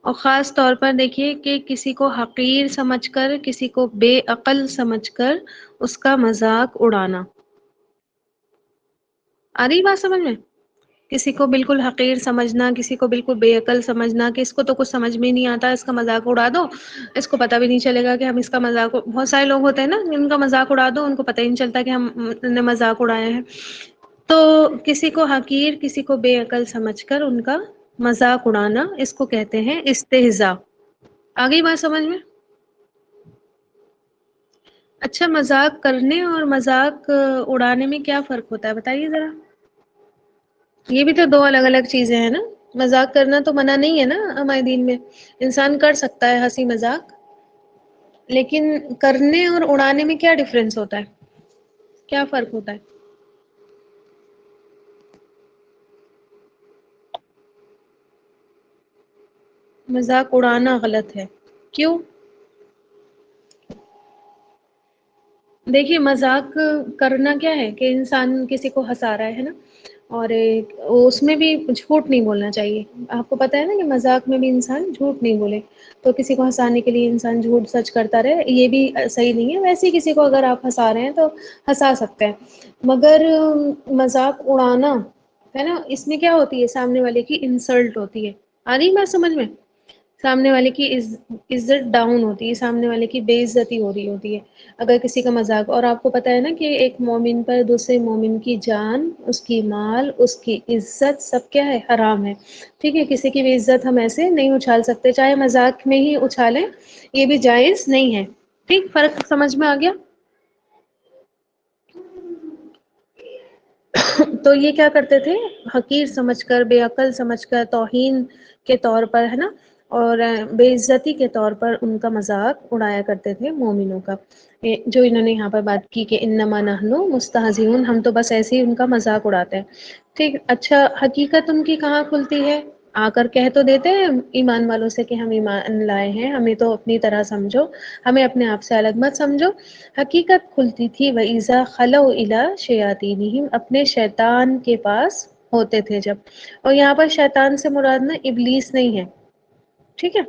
اور خاص طور پر دیکھیے کہ کسی کو حقیر سمجھ کر، کسی کو بے عقل سمجھ کر اس کا مذاق اڑانا. آ رہی بات سمجھ میں؟ کسی کو بالکل حقیر سمجھنا، کسی کو بالکل بے عقل سمجھنا کہ اس کو تو کچھ سمجھ میں نہیں آتا، اس کا مذاق اڑا دو، اس کو پتہ بھی نہیں چلے گا کہ ہم اس کا مذاق. بہت سارے لوگ ہوتے ہیں نا جن کا مذاق اڑا دو ان کو پتہ ہی نہیں چلتا کہ ہم نے مذاق اڑایا ہے. تو کسی کو حقیر، کسی کو بے عقل سمجھ کر ان کا مذاق اڑانا، اس کو کہتے ہیں استہزاء. آگئی بات سمجھ میں؟ اچھا، مذاق کرنے اور مذاق اڑانے میں کیا فرق ہوتا ہے بتائیے ذرا. یہ بھی تو دو الگ الگ چیزیں ہیں نا. مذاق کرنا تو منع نہیں ہے نا ہمارے دین میں، انسان کر سکتا ہے ہنسی مذاق، لیکن کرنے اور اڑانے میں کیا ڈفرینس ہوتا ہے، کیا فرق ہوتا ہے؟ مذاق اڑانا غلط ہے، کیوں؟ دیکھیے مذاق کرنا کیا ہے کہ انسان کسی کو ہنسا رہا ہے نا، اور اس میں بھی جھوٹ نہیں بولنا چاہیے. آپ کو پتہ ہے نا کہ مذاق میں بھی انسان جھوٹ نہیں بولے. تو کسی کو ہنسانے کے لیے انسان جھوٹ سچ کرتا رہے یہ بھی صحیح نہیں ہے. ویسے ہی کسی کو اگر آپ ہنسا رہے ہیں تو ہنسا سکتے ہیں، مگر مذاق اڑانا ہے نا، اس میں کیا ہوتی ہے، سامنے والے کی انسلٹ ہوتی ہے. آ رہی بات سمجھ میں؟ سامنے والے کی عزت ڈاؤن ہوتی ہے، سامنے والے کی بے عزتی ہو رہی ہوتی ہے اگر کسی کا مذاق. اور آپ کو پتہ ہے نا کہ ایک مومن پر دوسرے مومن کی جان، اس کی مال، اس کی عزت سب کیا ہے، حرام ہے. ٹھیک ہے، کسی کی بھی عزت ہم ایسے نہیں اچھال سکتے، چاہے مذاق میں ہی اچھالیں، یہ بھی جائز نہیں ہے. ٹھیک، فرق سمجھ میں آ گیا؟ تو یہ کیا کرتے تھے، حقیر سمجھ کر، بے عقل سمجھ کر، توہین کے طور پر ہے نا، اور بے عزتی کے طور پر ان کا مذاق اڑایا کرتے تھے مومنوں کا. جو انہوں نے یہاں پر بات کی کہ انما نحن مستہزئون، ہم تو بس ایسے ہی ان کا مذاق اڑاتے ہیں. ٹھیک، اچھا حقیقت ان کی کہاں کھلتی ہے؟ آ کر کہہ تو دیتے ہیں ایمان والوں سے کہ ہم ایمان لائے ہیں، ہمیں تو اپنی طرح سمجھو، ہمیں اپنے آپ سے الگ مت سمجھو. حقیقت کھلتی تھی وَإِذَا خَلَوْا إِلَىٰ شَيَاطِینِهِمْ، اپنے شیطان کے پاس ہوتے تھے جب. اور یہاں پر شیطان سے مراد نا ابلیس نہیں ہے، ٹھیک ہے،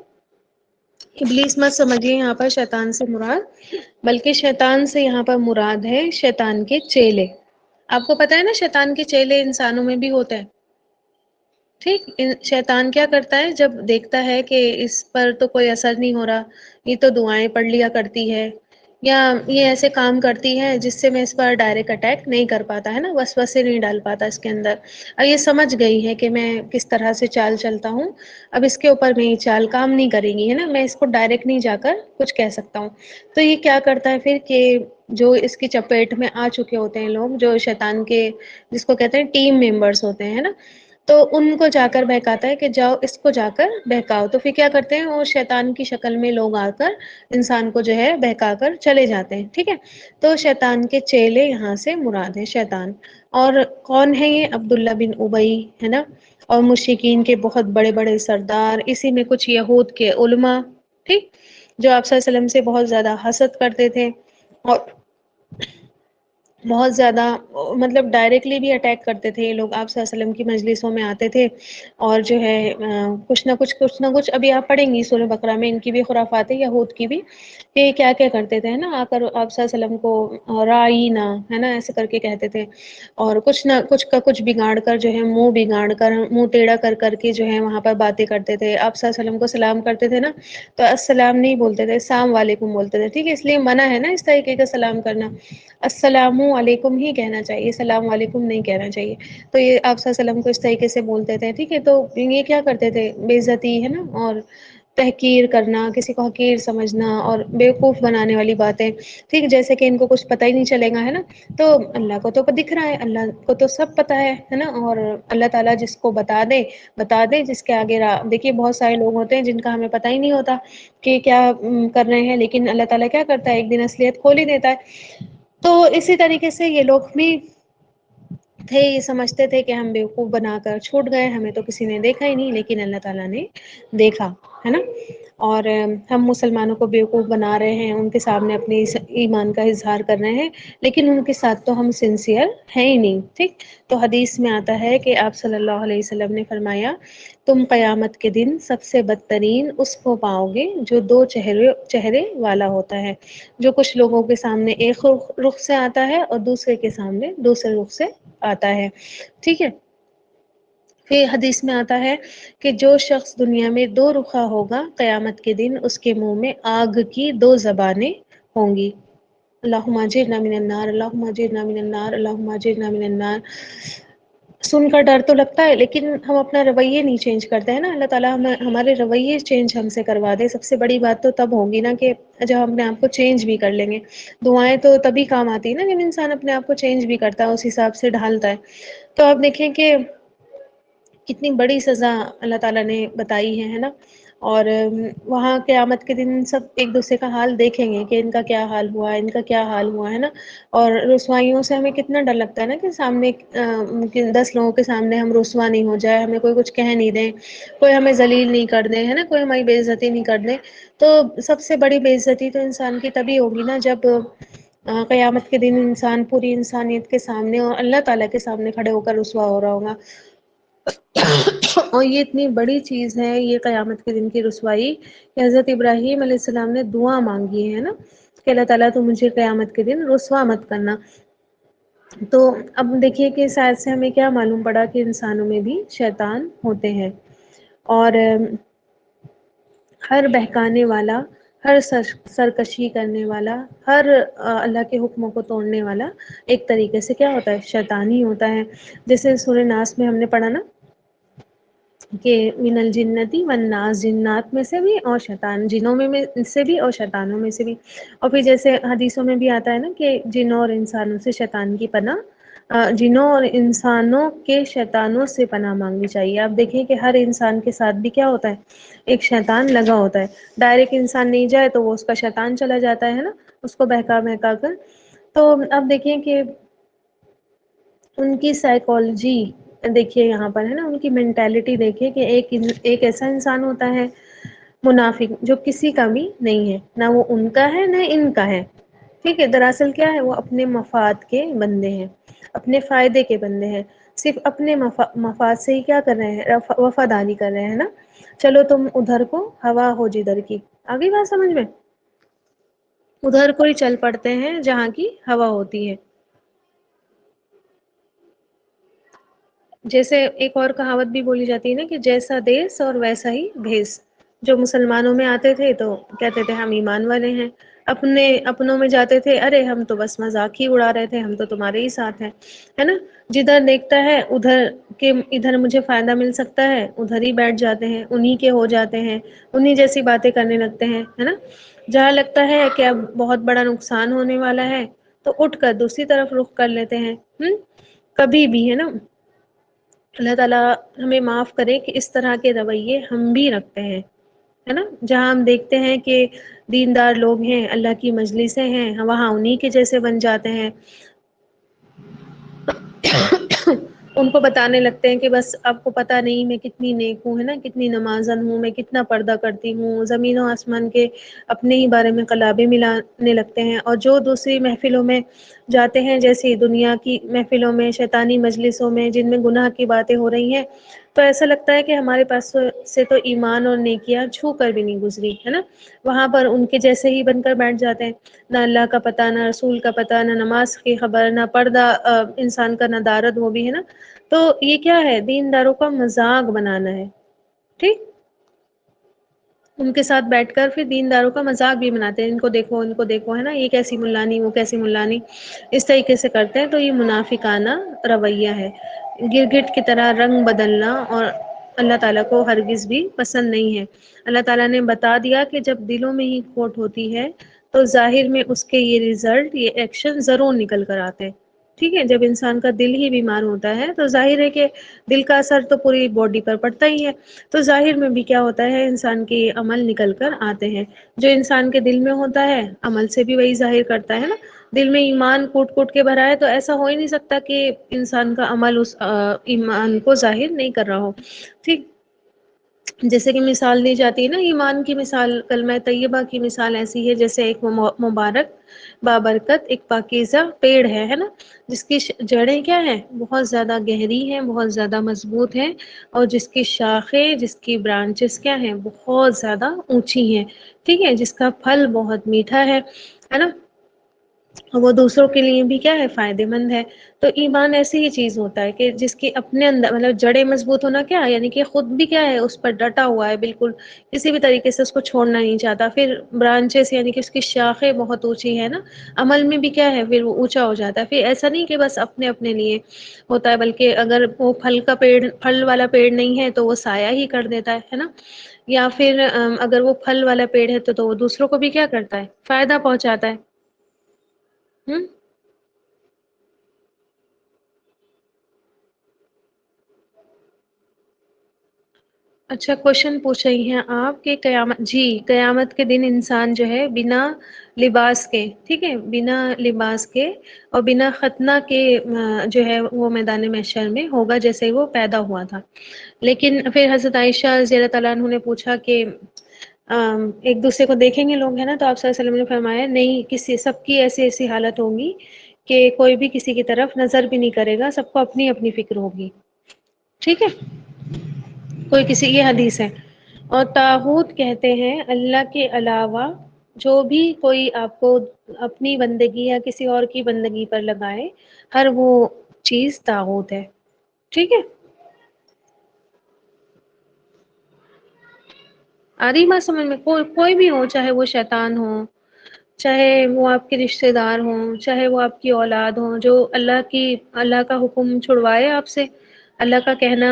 ابلیس مت سمجھیے یہاں پر شیطان سے مراد، بلکہ شیطان سے یہاں پر مراد ہے شیطان کے چیلے. آپ کو پتہ ہے نا شیطان کے چیلے انسانوں میں بھی ہوتے ہیں. ٹھیک، شیطان کیا کرتا ہے جب دیکھتا ہے کہ اس پر تو کوئی اثر نہیں ہو رہا، یہ تو دعائیں پڑھ لیا کرتی ہے، یا یہ ایسے کام کرتی ہے جس سے میں اس پر ڈائریکٹ اٹیک نہیں کر پاتا ہے نا، وسوسے نہیں ڈال پاتا اس کے اندر. اور یہ سمجھ گئی ہے کہ میں کس طرح سے چال چلتا ہوں، اب اس کے اوپر میری چال کام نہیں کرے گی، ہے نا، میں اس کو ڈائریکٹ نہیں جا کر کچھ کہہ سکتا ہوں. تو یہ کیا کرتا ہے پھر کہ جو اس کی چپیٹ میں آ چکے ہوتے ہیں لوگ، جو شیطان کے جس کو کہتے ہیں ٹیم ممبرس ہوتے ہیں نا، تو ان کو جا کر بہکاتا ہے کہ جاؤ اس کو جا کر بہکاؤ. تو پھر کیا کرتے ہیں، وہ شیطان کی شکل میں لوگ آ کر انسان کو جو ہے بہکا کر چلے جاتے ہیں. ٹھیک ہے، تو شیطان کے چیلے یہاں سے مراد ہے شیطان. اور کون ہے یہ؟ عبداللہ بن ابی ہے نا، اور مشرکین کے بہت بڑے بڑے سردار، اسی میں کچھ یہود کے علماء، ٹھیک، جو آپ صلی اللہ علیہ وسلم سے بہت زیادہ حسد کرتے تھے، اور بہت زیادہ مطلب ڈائریکٹلی بھی اٹیک کرتے تھے یہ لوگ. آپ صلی اللہ علیہ وسلم کی مجلسوں میں آتے تھے اور جو ہے کچھ ابھی آپ پڑھیں گی سورہ بقرہ میں ان کی بھی خرافات ہے یہود کی بھی، کہ کیا کیا کرتے تھے نا، آ کر آپ صلی اللہ علیہ وسلم کو رائینا ہے نا ایسے کر کے کہتے تھے، اور کچھ نہ کچھ کا کچھ بگاڑ کر جو ہے منہ بگاڑ کر منہ ٹیڑھا کر کر کے جو ہے وہاں پر باتیں کرتے تھے. آپ صلی اللہ علیہ وسلم کو سلام کرتے تھے نا تو السلام نہیں بولتے تھے، السلام علیکم بولتے تھے. ٹھیک ہے، اس لیے منع ہے نا اس طریقے کا سلام کرنا، السلام علیکم ہی کہنا چاہیے، السلام علیکم نہیں کہنا چاہیے. تو یہ آپ صلی اللہ علیہ وسلم کو اس طریقے سے بولتے تھے. ٹھیک ہے، تو یہ کیا کرتے تھے، بے عزتی ہے نا، اور تحقیر کرنا، کسی کو حقیر سمجھنا اور بیوقوف بنانے والی باتیں. ٹھیک، جیسے کہ ان کو کچھ پتہ ہی نہیں چلے گا، ہے نا، تو اللہ کو تو دکھ رہا ہے، اللہ کو تو سب پتہ ہے نا، اور اللہ تعالیٰ جس کو بتا دے جس کے آگے دیکھیے بہت سارے لوگ ہوتے ہیں جن کا ہمیں پتہ ہی نہیں ہوتا کہ کیا کر رہے ہیں، لیکن اللہ تعالیٰ کیا کرتا ہے، ایک دن اصلیت کھول ہی دیتا ہے. تو اسی طریقے سے یہ لوگ بھی تھے، یہ سمجھتے تھے کہ ہم بیوقوف بنا کر چھوٹ گئے، ہمیں تو کسی نے دیکھا ہی نہیں، لیکن اللہ تعالیٰ نے دیکھا. ہے نا. اور ہم مسلمانوں کو بیوقوف بنا رہے ہیں، ان کے سامنے اپنے ایمان کا اظہار کر رہے ہیں، لیکن ان کے ساتھ تو ہم سنسیئر ہیں ہی نہیں. ٹھیک، تو حدیث میں آتا ہے کہ آپ صلی اللہ علیہ وسلم نے فرمایا تم قیامت کے دن سب سے بدترین اس کو پاؤ گے جو دو چہرے والا ہوتا ہے، جو کچھ لوگوں کے سامنے ایک رخ سے آتا ہے اور دوسرے کے سامنے دوسرے رخ سے آتا ہے. ٹھیک ہے. پھر حدیث میں آتا ہے کہ جو شخص دنیا میں دو رخا ہوگا قیامت کے دن اس کے منہ میں آگ کی دو زبانیں ہوں گی. اللہم اجرنا من النار، اللہم اجرنا من النار، اللہم اجرنا من النار. سن کر ڈر تو لگتا ہے، لیکن ہم اپنا رویے نہیں چینج کرتے ہیں نا. اللہ تعالیٰ ہمارے رویے چینج ہم سے کروا دے. سب سے بڑی بات تو تب ہوگی نا کہ جب ہم اپنے آپ کو چینج بھی کر لیں گے. دعائیں تو تبھی کام آتی ہے نا جب انسان اپنے آپ کو چینج بھی کرتا ہے، اس حساب سے ڈھالتا ہے. تو آپ دیکھیں کہ کتنی بڑی سزا اللہ تعالیٰ نے بتائی ہے نا. اور وہاں قیامت کے دن سب ایک دوسرے کا حال دیکھیں گے کہ ان کا کیا حال ہوا ہے، ان کا کیا حال ہوا ہے نا. اور رسوائیوں سے ہمیں کتنا ڈر لگتا ہے نا کہ سامنے 10 لوگوں کے سامنے ہم رسوا نہیں ہو جائے، ہمیں کوئی کچھ کہہ نہیں دیں، کوئی ہمیں ذلیل نہیں کر دے، ہے نا، کوئی ہماری بے عزتی نہیں کر دے. تو سب سے بڑی بے عزتی تو انسان کی تبھی ہوگی نا جب قیامت کے دن انسان پوری انسانیت کے سامنے اور اللہ تعالیٰ کے سامنے کھڑے ہو کر رسوا ہو رہا ہوگا. اور یہ اتنی بڑی چیز ہے یہ قیامت کے دن کی رسوائی کہ حضرت ابراہیم علیہ السلام نے دعا مانگی ہے نا کہ اللہ تعالیٰ تو مجھے قیامت کے دن رسوا مت کرنا. تو اب دیکھیے کہ شاید سے ہمیں کیا معلوم پڑا کہ انسانوں میں بھی شیطان ہوتے ہیں، اور ہر بہکانے والا، ہر سرکشی کرنے والا، ہر اللہ کے حکموں کو توڑنے والا ایک طریقے سے کیا ہوتا ہے، شیطان ہی ہوتا ہے. جیسے سورہ ناس میں ہم نے پڑھا نا کہ من الجنتی والناس، جنات میں سے بھی اور شیطان، جنوں میں سے بھی اور شیطانوں میں سے بھی. اور پھر جیسے حدیثوں میں بھی آتا ہے نا کہ جنوں اور انسانوں سے شیطان کی پناہ، جنوں اور انسانوں کے شیطانوں سے پناہ مانگنی چاہیے. آپ دیکھیں کہ ہر انسان کے ساتھ بھی کیا ہوتا ہے، ایک شیطان لگا ہوتا ہے. ڈائریکٹ انسان نہیں جائے تو وہ اس کا شیطان چلا جاتا ہے نا، اس کو بہکا کر. تو اب دیکھیں کہ ان کی سائیکالوجی دیکھیے یہاں پر ہے نا، ان کی مینٹالٹی دیکھیے کہ ایک ایسا انسان ہوتا ہے منافق جو کسی کا بھی نہیں ہے، نہ وہ ان کا ہے نہ ان کا ہے. ٹھیک ہے. دراصل کیا ہے، وہ اپنے مفاد کے بندے ہیں، اپنے فائدے کے بندے ہیں، صرف اپنے مفاد سے ہی کیا کر رہے ہیں، وفاداری کر رہے ہیں نا. چلو تم ادھر کو ہوا ہو جدھر کی، آگئی بات سمجھ میں. ادھر کو ہی چل پڑتے ہیں جہاں کی ہوا ہوتی ہے. جیسے ایک اور کہاوت بھی بولی جاتی ہے نا کہ جیسا دیس اور ویسا ہی بھیس. جو مسلمانوں میں آتے تھے تو کہتے تھے ہم ایمان والے ہیں، اپنوں میں جاتے تھے ارے ہم تو بس مذاق ہی اڑا رہے تھے، ہم تو تمہارے ہی ساتھ ہیں، ہے نا. جدھر دیکھتا ہے ادھر مجھے فائدہ مل سکتا ہے، ادھر ہی بیٹھ جاتے ہیں، انہی کے ہو جاتے ہیں، انہی جیسی باتیں کرنے لگتے ہیں، ہے نا. جہاں لگتا ہے کہ اب بہت بڑا نقصان ہونے والا ہے تو اٹھ کر دوسری طرف رخ کر لیتے ہیں. کبھی بھی، ہے نا. اللہ تعالیٰ ہمیں معاف کرے کہ اس طرح کے رویے ہم بھی رکھتے ہیں، ہے نا. جہاں ہم دیکھتے ہیں کہ دیندار لوگ ہیں، اللہ کی مجلسیں ہیں، وہاں انہی کے جیسے بن جاتے ہیں. ان کو بتانے لگتے ہیں کہ بس آپ کو پتہ نہیں میں کتنی نیک ہوں، ہے نا، کتنی نمازن ہوں، میں کتنا پردہ کرتی ہوں. زمین و آسمان کے اپنے ہی بارے میں قلابیں ملانے لگتے ہیں. اور جو دوسری محفلوں میں جاتے ہیں، جیسے دنیا کی محفلوں میں، شیطانی مجلسوں میں جن میں گناہ کی باتیں ہو رہی ہیں، تو ایسا لگتا ہے کہ ہمارے پاس سے تو ایمان اور نیکیاں چھو کر بھی نہیں گزری، ہے نا. وہاں پر ان کے جیسے ہی بن کر بیٹھ جاتے ہیں. نہ اللہ کا پتہ، نہ رسول کا پتہ، نہ نماز کی خبر، نہ پردہ انسان کا، نہ دارد وہ بھی، ہے نا. تو یہ کیا ہے، دینداروں کا مذاق بنانا ہے. ٹھیک. ان کے ساتھ بیٹھ کر پھر دینداروں کا مذاق بھی بناتے ہیں، ان کو دیکھو ان کو دیکھو، ہے نا، یہ کیسی ملانی، وہ کیسی ملانی، اس طریقے سے کرتے ہیں. تو یہ منافقانہ رویہ ہے. گرگٹ کی طرح رنگ بدلنا اور اللہ تعالیٰ کو ہرگز بھی پسند نہیں ہے. اللہ تعالیٰ نے بتا دیا کہ جب دلوں میں ہی کھوٹ ہوتی ہے تو ظاہر میں اس کے یہ رزلٹ، یہ ایکشن ضرور نکل کر آتے ہیں. ٹھیک ہے. جب انسان کا دل ہی بیمار ہوتا ہے تو ظاہر ہے کہ دل کا اثر تو پوری باڈی پر پڑتا ہی ہے. تو ظاہر میں بھی کیا ہوتا ہے، انسان کے عمل نکل کر آتے ہیں. جو انسان کے دل میں ہوتا ہے عمل سے بھی وہی ظاہر کرتا ہے نا. دل میں ایمان کوٹ کوٹ کے بھرا ہے تو ایسا ہو ہی نہیں سکتا کہ انسان کا عمل اس ایمان کو ظاہر نہیں کر رہا ہو. ٹھیک. جیسے کہ مثال دی جاتی ہے نا ایمان کی مثال، کلمہ طیبہ کی مثال ایسی ہے جیسے ایک مبارک بابرکت ایک پاکیزہ پیڑ ہے نا، جس کی جڑیں کیا ہیں، بہت زیادہ گہری ہیں، بہت زیادہ مضبوط ہیں، اور جس کی شاخیں، جس کی برانچز کیا ہیں، بہت زیادہ اونچی ہیں، ٹھیک ہے، جس کا پھل بہت میٹھا ہے نا، وہ دوسروں کے لیے بھی کیا ہے، فائدے مند ہے۔ تو ایمان ایسی ہی چیز ہوتا ہے کہ جس کی اپنے اندر مطلب جڑیں مضبوط ہونا، کیا یعنی کہ خود بھی کیا ہے، اس پر ڈٹا ہوا ہے بالکل، کسی بھی طریقے سے اس کو چھوڑنا نہیں چاہتا۔ پھر برانچز یعنی کہ اس کی شاخیں بہت اونچی ہے نا، عمل میں بھی کیا ہے، پھر وہ اونچا ہو جاتا ہے۔ پھر ایسا نہیں کہ بس اپنے اپنے لیے ہوتا ہے، بلکہ اگر وہ پھل والا پیڑ نہیں ہے تو وہ سایہ ہی کر دیتا ہے نا، یا پھر اگر وہ پھل والا پیڑ ہے تو وہ دوسروں کو بھی کیا کرتا ہے، فائدہ پہنچاتا ہے۔ ہم اچھا کوشچن پوچھ رہی ہیں آپ کہ قیامت، جی قیامت کے دن انسان جو ہے بنا لباس کے، ٹھیک ہے، بنا لباس کے اور بنا ختنہ کے جو ہے وہ میدان محشر میں ہوگا جیسے وہ پیدا ہوا تھا۔ لیکن پھر حضرت عائشہ رضی اللہ تعالیٰ عنہ نے پوچھا کہ ایک دوسرے کو دیکھیں گے لوگ، ہے نا، تو آپ صلی اللہ علیہ وسلم نے فرمایا نہیں، کسی سب کی ایسی ایسی حالت ہوگی کہ کوئی بھی کسی کی طرف نظر بھی نہیں کرے گا، سب کو اپنی اپنی فکر ہوگی، ٹھیک ہے، کوئی کسی، یہ حدیث ہے۔ اور طاغوت کہتے ہیں اللہ کے علاوہ جو بھی کوئی آپ کو اپنی بندگی یا کسی اور کی بندگی پر لگائے، ہر وہ چیز طاغوت ہے، ٹھیک ہے۔ آ رہی بات سمجھ میں؟ کوئی بھی ہو، چاہے وہ شیطان ہو، چاہے وہ آپ کے رشتہ دار ہوں، چاہے وہ آپ کی اولاد ہوں، جو اللہ کا حکم چھڑوائے آپ سے، اللہ کا کہنا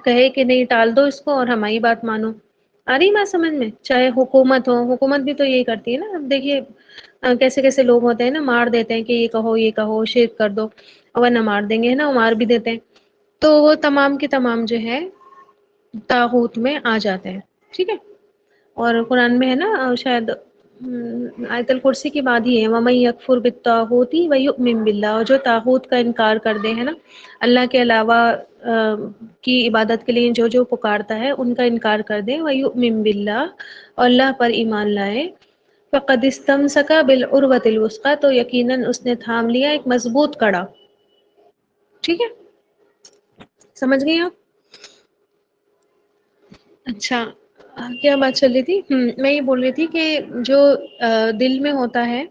کہے کہ نہیں ٹال دو اس کو اور ہماری بات مانو، آ رہی بات سمجھ میں؟ چاہے حکومت ہو، حکومت بھی تو یہی کرتی ہے نا، اب دیکھیے کیسے کیسے لوگ ہوتے ہیں نا، مار دیتے ہیں کہ یہ کہو شرک کر دو، ورنہ مار دیں گے، ہے نا، وہ مار بھی دیتے ہیں۔ تو وہ تمام کے تمام جو ہے طاغوت میں آ جاتے ہیں، ٹھیک ہے۔ اور قرآن میں ہے نا شاید آیت الکرسی کی بات ہی ہے، وَمَن يَكْفُرْ بِالطَّاغُوتِ وَيُؤْمِن بِاللَّهِ، اور جو طاغوت کا انکار کر دے، ہے نا، اللہ کے علاوہ کی عبادت کے لیے جو جو پکارتا ہے ان کا انکار کر دے، وَيُؤْمِن بِاللَّهِ، اور اللہ پر ایمان لائے، فَقَدِ اسْتَمْسَكَ بِالْعُرْوَةِ الْوُثْقَىٰ، تو یقیناً اس نے تھام لیا ایک مضبوط کڑا، ٹھیک ہے، سمجھ گئی آپ؟ اچھا کیا بات چل رہی تھی؟ میں یہ بول رہی تھی کہ جو دل میں ہوتا ہے،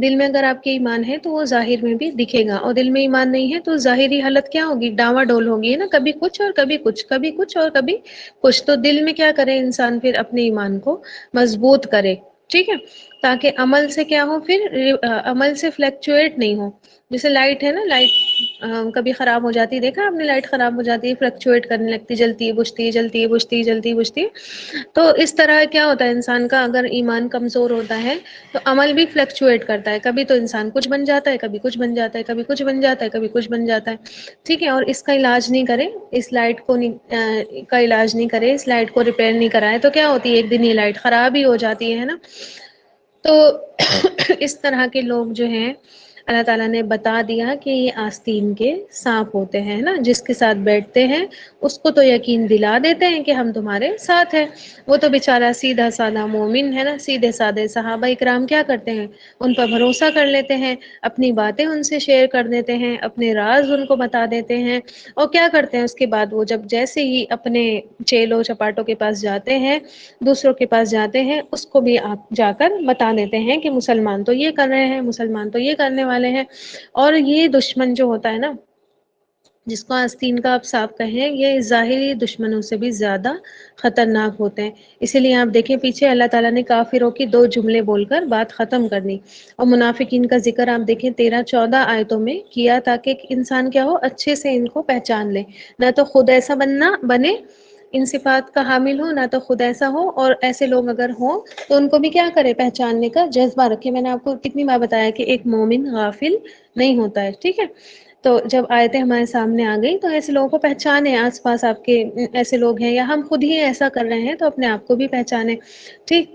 دل میں اگر آپ کے ایمان ہے تو وہ ظاہر میں بھی دکھے گا، اور دل میں ایمان نہیں ہے تو ظاہری حالت کیا ہوگی، ڈاواں ڈول ہوگی، ہے نا، کبھی کچھ اور کبھی کچھ، کبھی کچھ اور کبھی کچھ۔ تو دل میں کیا کرے انسان، پھر اپنے ایمان کو مضبوط کرے، ٹھیک ہے، تاکہ عمل سے کیا ہو، پھر عمل سے فلیکچویٹ نہیں ہو۔ جیسے لائٹ ہے نا، لائٹ کبھی خراب ہو جاتی ہے، دیکھا آپ نے، لائٹ خراب ہو جاتی ہے، فلیکچویٹ کرنے لگتی، جلتی ہے بجھتی ہے، جلتی ہے بجھتی ہے، جلتی ہے بجھتی ہے۔ تو اس طرح کیا ہوتا ہے انسان کا اگر ایمان کمزور ہوتا ہے تو عمل بھی فلیکچویٹ کرتا ہے، کبھی تو انسان کچھ بن جاتا ہے، کبھی کچھ بن جاتا ہے، کبھی کچھ بن جاتا ہے، کبھی کچھ بن جاتا ہے، ٹھیک ہے۔ اور اس کا علاج نہیں کرے، اس لائٹ کو کا علاج نہیں کرے، اس لائٹ کو ریپیئر نہیں کرائے تو کیا ہوتی ہے، ایک دن یہ لائٹ خراب ہی ہو جاتی ہے نا۔ تو اس طرح کے لوگ جو ہیں اللہ تعالیٰ نے بتا دیا کہ یہ آستین کے سانپ ہوتے ہیں نا، جس کے ساتھ بیٹھتے ہیں اس کو تو یقین دلا دیتے ہیں کہ ہم تمہارے ساتھ ہیں، وہ تو بیچارہ سیدھا سادہ مومن ہے نا، سیدھے سادے صحابہ اکرام کیا کرتے ہیں، ان پر بھروسہ کر لیتے ہیں، اپنی باتیں ان سے شیئر کر دیتے ہیں، اپنے راز ان کو بتا دیتے ہیں، اور کیا کرتے ہیں اس کے بعد وہ جب جیسے ہی اپنے چیلوں چپاٹوں کے پاس جاتے ہیں، دوسروں کے پاس جاتے ہیں، اس کو بھی آپ جا کر بتا دیتے ہیں کہ مسلمان تو یہ کر رہے ہیں، مسلمان تو یہ کرنے والے ہیں۔ اور یہ دشمن جو ہوتا ہے نا، جس کو آستین کا آپ صاف کہیں، یہ ظاہری دشمنوں سے بھی زیادہ خطرناک ہوتے ہیں۔ اسی لیے آپ دیکھیں پیچھے اللہ تعالیٰ نے کافروں کی 2 جملے بول کر بات ختم کر دی، اور منافقین کا ذکر آپ دیکھیں 13-14 آیتوں میں کیا، تاکہ انسان کیا ہو، اچھے سے ان کو پہچان لے، نہ تو خود ایسا بنے، ان صفات کا حامل ہو، نہ تو خود ایسا ہو، اور ایسے لوگ اگر ہوں تو ان کو بھی کیا کرے، پہچاننے کا جذبہ رکھے۔ میں نے آپ کو کتنی بار بتایا کہ ایک مومن غافل نہیں ہوتا ہے، ٹھیک ہے۔ تو جب آیتیں ہمارے سامنے آ گئی تو ایسے لوگوں کو پہچانے، آس پاس آپ کے ایسے لوگ ہیں یا ہم خود ہی ایسا کر رہے ہیں تو اپنے آپ کو بھی پہچانے، ٹھیک۔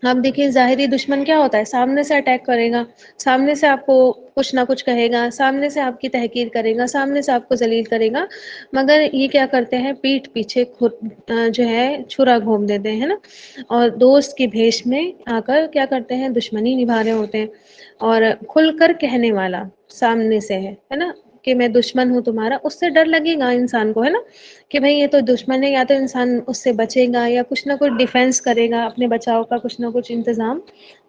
آپ دیکھیں ظاہری دشمن کیا ہوتا ہے، سامنے سے اٹیک کرے گا، سامنے سے آپ کو کچھ نہ کچھ کہے گا، سامنے سے آپ کی تحقیر کرے گا، سامنے سے آپ کو ذلیل کرے گا، مگر یہ کیا کرتے ہیں پیٹھ پیچھے جو ہے چھرا گھوم دیتے ہیں نا، اور دوست کی بھیش میں آ کر کیا کرتے ہیں دشمنی نبھا رہے ہوتے ہیں، اور کھل کر کہنے والا سامنے سے ہے نا کہ میں دشمن ہوں تمہارا، اس سے ڈر لگے گا انسان کو، ہے نا کہ بھئی یہ تو دشمن ہے، یا تو انسان اس سے بچے گا یا کچھ نہ کچھ ڈیفینس کرے گا، اپنے بچاؤ کا کچھ نہ کچھ انتظام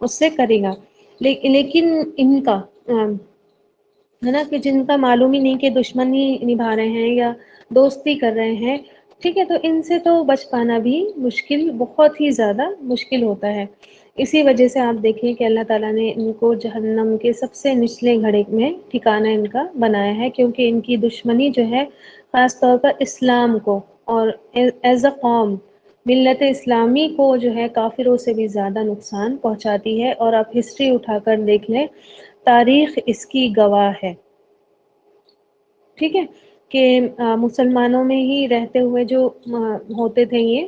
اس سے کرے گا، لیکن ان کا ہے نا کہ جن کا معلوم ہی نہیں کہ دشمنی نبھا رہے ہیں یا دوستی کر رہے ہیں، ٹھیک ہے، تو ان سے تو بچ پانا بھی مشکل، بہت ہی زیادہ مشکل ہوتا ہے۔ اسی وجہ سے آپ دیکھیں کہ اللہ تعالیٰ نے ان کو جہنم کے سب سے نچلے گھڑے میں ٹھکانہ ان کا بنایا ہے، کیونکہ ان کی دشمنی جو ہے خاص طور پر اسلام کو اور ایز اے قوم ملت اسلامی کو جو ہے کافروں سے بھی زیادہ نقصان پہنچاتی ہے، اور آپ ہسٹری اٹھا کر دیکھ لیں تاریخ اس کی گواہ ہے، ٹھیک ہے، کہ مسلمانوں میں ہی رہتے ہوئے جو ہوتے تھے یہ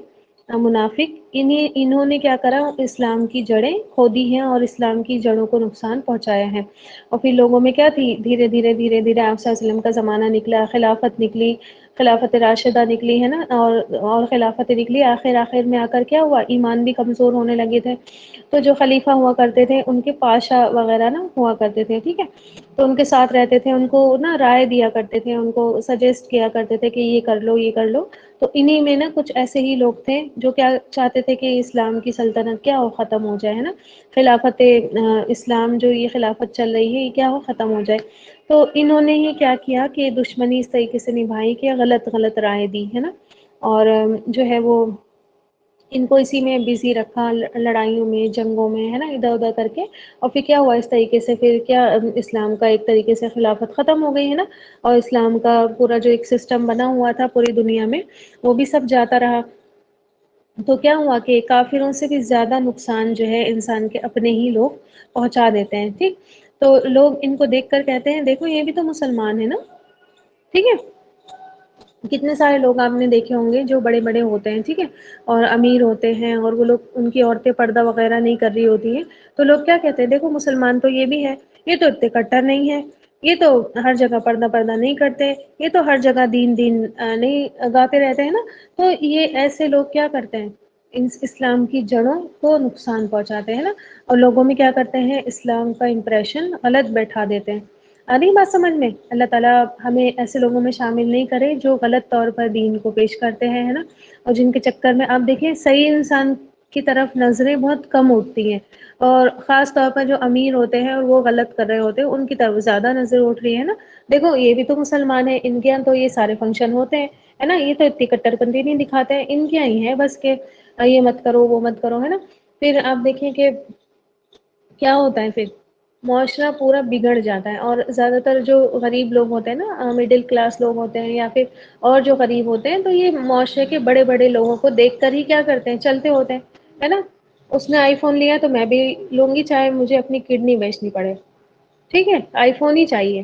منافق، انہوں نے کیا کرا، اسلام کی جڑیں کھودی ہیں اور اسلام کی جڑوں کو نقصان پہنچایا ہے، اور پھر لوگوں میں کیا تھی، دھیرے دھیرے دھیرے دھیرے آپ صلی اللہ علیہ وسلم کا زمانہ نکلا، خلافت نکلی، خلافت راشدہ نکلی ہے نا، اور خلافت نکلی، آخر میں آ کر کیا ہوا، ایمان بھی کمزور ہونے لگے تھے، تو جو خلیفہ ہوا کرتے تھے ان کے پاشا وغیرہ نا ہوا کرتے تھے، ٹھیک ہے، تو ان کے ساتھ رہتے تھے، ان کو نا رائے دیا کرتے تھے، ان کو سجیسٹ کیا کرتے تھے کہ یہ کر لو یہ کر لو، تو انہی میں نا کچھ ایسے ہی لوگ تھے جو کیا چاہتے تھے کہ اسلام کی سلطنت کیا ہو، ختم ہو جائے، ہے نا، خلافت اسلام جو یہ خلافت چل رہی ہے یہ کیا ہو، ختم ہو جائے، تو انہوں نے ہی کیا کیا کہ دشمنی اس طریقے سے نبھائی کہ غلط غلط رائے دی، ہے نا، اور جو ہے وہ ان کو اسی میں بزی رکھا، لڑائیوں میں جنگوں میں، ہے نا، ادھر ادھر کر کے، اور پھر کیا ہوا اس طریقے سے، پھر کیا اسلام کا ایک طریقے سے خلافت ختم ہو گئی، ہے نا، اور اسلام کا پورا جو ایک سسٹم بنا ہوا تھا پوری دنیا میں وہ بھی سب جاتا رہا، تو کیا ہوا کہ کافروں سے بھی زیادہ نقصان جو ہے انسان کے اپنے ہی لوگ پہنچا دیتے ہیں، ٹھیک، تو لوگ ان کو دیکھ کر کہتے ہیں دیکھو یہ بھی تو مسلمان ہے نا، ٹھیک ہے، کتنے سارے لوگ آپ نے دیکھے ہوں گے جو بڑے بڑے ہوتے ہیں، ٹھیک ہے، اور امیر ہوتے ہیں، اور وہ لوگ ان کی عورتیں پردہ وغیرہ نہیں کر رہی ہوتی ہیں، تو لوگ کیا کہتے ہیں دیکھو مسلمان تو یہ بھی ہے، یہ تو اتنے کٹر نہیں ہے، یہ تو ہر جگہ پردہ نہیں کرتے، یہ تو ہر جگہ دین دین نہیں گاتے رہتے ہیں نا، تو یہ ایسے لوگ کیا کرتے ہیں اسلام کی جڑوں کو نقصان پہنچاتے ہیں نا، اور لوگوں میں کیا کرتے ہیں اسلام کا امپریشن غلط بیٹھا دیتے ہیں، آ رہی بات سمجھ میں، اللہ تعالیٰ ہمیں ایسے لوگوں میں شامل نہیں کرے جو غلط طور پر دین کو پیش کرتے ہیں، ہے نا، اور جن کے چکر میں آپ دیکھیں صحیح انسان کی طرف نظریں بہت کم اٹھتی ہیں، اور خاص طور پر جو امیر ہوتے ہیں اور وہ غلط کر رہے ہوتے ہیں ان کی طرف زیادہ نظر اٹھ رہی ہے نا، دیکھو یہ بھی تو مسلمان ہے، ان کے یہاں تو یہ سارے فنکشن ہوتے ہیں، ہے نا، یہ تو اتنی کٹر بندی نہیں دکھاتے ہیں، ان کے یہاں ہی ہے بس کہ یہ مت کرو وہ مت کرو، ہے نا، پھر آپ دیکھیں کہ کیا ہوتا ہے پھر معاشرہ پورا بگڑ جاتا ہے، اور زیادہ تر جو غریب لوگ ہوتے ہیں نا، مڈل کلاس لوگ ہوتے ہیں یا پھر اور جو غریب ہوتے ہیں، تو یہ معاشرے کے بڑے بڑے لوگوں کو دیکھ کر ہی کیا کرتے ہیں چلتے ہوتے ہیں، ہے نا، اس نے آئی فون لیا تو میں بھی لوں گی چاہے مجھے اپنی کڈنی بیچنی پڑے، ٹھیک ہے، آئی فون ہی چاہیے،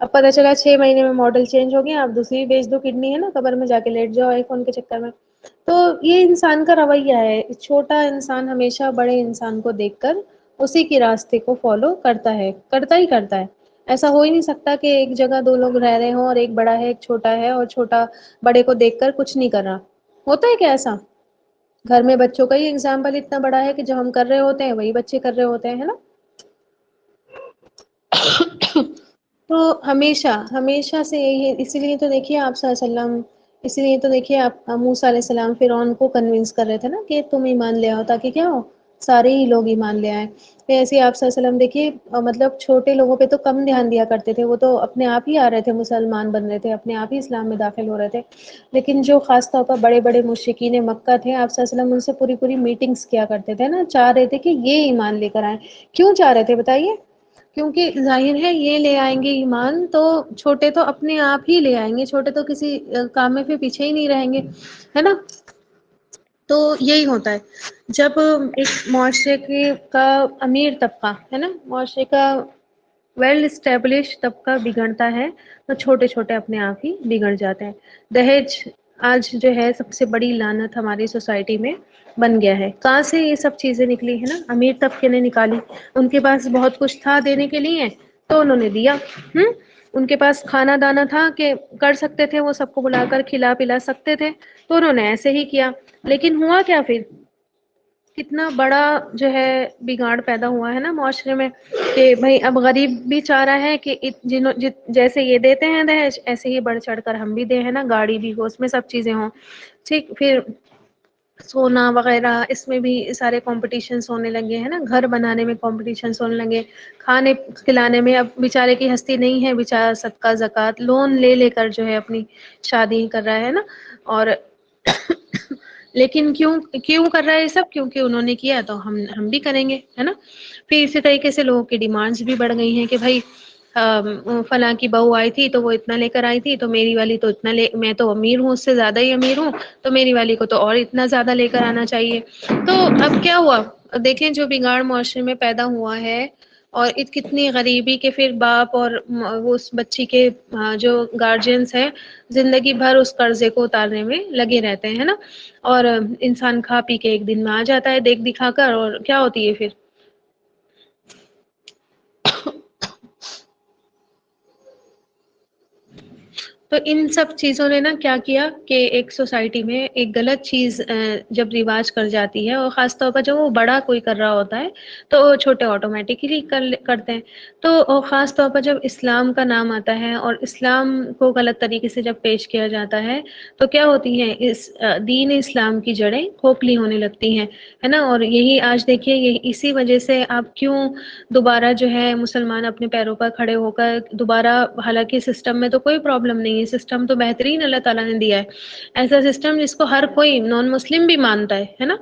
اب پتہ چلا 6 مہینے میں ماڈل چینج ہو گیا، آپ دوسری بیچ دو کڈنی، ہے نا، قبر میں جا کے لیٹ جاؤ آئی فون کے چکر میں، تو یہ انسان کا رویہ ہے، چھوٹا انسان ہمیشہ بڑے انسان کو دیکھ کر اسی کے راستے کو فالو کرتا ہے، کرتا ہی کرتا ہے، ایسا ہو ہی نہیں سکتا کہ ایک جگہ دو لوگ رہ رہے ہوں اور ایک بڑا ہے ایک چھوٹا ہے، اور چھوٹا بڑے کو دیکھ کر کچھ نہیں کر رہا، ہوتا ہے کیا ایسا؟ گھر میں بچوں کا ہی ایگزامپل اتنا بڑا ہے کہ جو ہم کر رہے ہوتے ہیں وہی بچے کر رہے ہوتے ہیں، ہے نا، تو ہمیشہ ہمیشہ سے یہی ہے، اسی لیے تو دیکھیے آپ صلی اللہ علیہ وسلم، اسی لیے تو دیکھیے آپ موسیٰ علیہ السلام فرعون کو کنونس کر رہے تھے نا کہ تم ایمان لے آؤ تاکہ کیا ہو، سارے ہی لوگ ایمان لے آئیں، پھر ایسے آپ صلی اللہ علیہ وسلم دیکھیے مطلب چھوٹے لوگوں پہ تو کم دھیان دیا کرتے تھے، وہ تو اپنے آپ ہی آ رہے تھے، مسلمان بن رہے تھے، اپنے آپ ہی اسلام میں داخل ہو رہے تھے، لیکن جو خاص طور پر بڑے بڑے مشرکین مکہ تھے آپ صلی اللہ علیہ وسلم ان سے پوری پوری میٹنگس کیا کرتے تھے نا، چاہ رہے تھے کہ یہ ایمان لے کر آئیں، کیوں چاہ رہے تھے بتائیے؟ کیونکہ ظاہر ہے یہ لے آئیں گے ایمان تو چھوٹے تو اپنے آپ ہی لے آئیں گے، چھوٹے تو کسی کام میں پھر پیچھے ہی نہیں رہیں گے، ہے نا، تو یہی ہوتا ہے جب ایک معاشرے کا امیر طبقہ ہے نا، معاشرے کا ویل اسٹیبلش طبقہ بگڑتا ہے تو چھوٹے چھوٹے اپنے آپ ہی بگڑ جاتے ہیں، دہیج آج جو ہے سب سے بڑی لعنت ہماری سوسائٹی میں بن گیا ہے. کہاں سے یہ سب چیزیں نکلی ہے نا؟ امیر طبقے نے نکالی. ان کے پاس بہت کچھ تھا دینے کے لیے تو انہوں نے دیا. ان کے پاس کھانا دانا تھا کہ کر سکتے تھے وہ سب کو بلا کر کھلا پلا سکتے تھے تو انہوں نے ایسے ہی کیا. لیکن ہوا کیا پھر؟ کتنا بڑا جو ہے بگاڑ پیدا ہوا ہے نا معاشرے میں کہ بھائی اب غریب بھی چاہ رہا ہے کہ جیسے یہ دیتے ہیں دہیج ایسے ہی بڑھ چڑھ کر ہم بھی دیں، ہے نا، گاڑی بھی ہو اس میں سب چیزیں ہوں. ٹھیک، پھر سونا وغیرہ اس میں بھی سارے کمپٹیشنز ہونے لگے ہیں نا، گھر بنانے میں کمپٹیشنز ہونے لگے، کھانے کھلانے میں. اب بیچارے کی ہستی نہیں ہے، بیچارہ صدقہ زکوٰۃ لون لے لے کر جو ہے اپنی شادی کر رہا ہے نا. اور لیکن کیوں کر رہا ہے یہ سب؟ کیونکہ انہوں نے کیا تو ہم بھی کریں گے، ہے نا. پھر اسی طریقے سے لوگوں کی ڈیمانڈز بھی بڑھ گئی ہیں کہ بھائی فلاں کی بہو آئی تھی تو وہ اتنا لے کر آئی تھی تو میری والی تو اتنا میں تو امیر ہوں، اس سے زیادہ ہی امیر ہوں، تو میری والی کو تو اور اتنا زیادہ لے کر آنا چاہیے. تو اب کیا ہوا؟ دیکھیں جو بگاڑ معاشرے میں پیدا ہوا ہے، اور کتنی غریبی کہ پھر باپ اور اس بچی کے جو گارجینس ہیں زندگی بھر اس قرضے کو اتارنے میں لگے رہتے ہیں نا. اور انسان کھا پی کے ایک دن میں آ جاتا ہے دیکھ دکھا کر، اور کیا ہوتی ہے پھر؟ تو ان سب چیزوں نے نا کیا کیا کہ ایک سوسائٹی میں ایک غلط چیز جب رواج کر جاتی ہے، اور خاص طور پر جب وہ بڑا کوئی کر رہا ہوتا ہے تو چھوٹے آٹومیٹکلی کرتے ہیں. تو خاص طور پر جب اسلام کا نام آتا ہے اور اسلام کو غلط طریقے سے جب پیش کیا جاتا ہے تو کیا ہوتی ہیں؟ اس دین اسلام کی جڑیں کھوکھلی ہونے لگتی ہیں، ہے نا. اور یہی آج دیکھیے اسی وجہ سے آپ کیوں دوبارہ جو ہے مسلمان اپنے پیروں پر کھڑے ہو کر دوبارہ، حالانکہ سسٹم میں تو کوئی پرابلم نہیں ہے، سسٹم تو بہترین اللہ تعالیٰ نے دیا ہے، ایسا سسٹم جس کو ہر کوئی نان مسلم بھی مانتا ہے نا،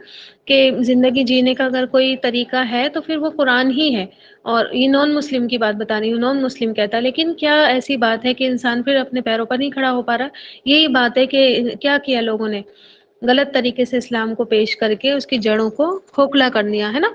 کہ زندگی جینے کا اگر کوئی طریقہ ہے تو پھر وہ قرآن ہی ہے. اور یہ نان مسلم کی بات بتا رہی ہوں، نان مسلم کہتا ہے. لیکن کیا ایسی بات ہے کہ انسان پھر اپنے پیروں پر نہیں کھڑا ہو پا رہا؟ یہی بات ہے کہ کیا کیا لوگوں نے غلط طریقے سے اسلام کو پیش کر کے اس کی جڑوں کو کھوکھلا کر دیا ہے نا.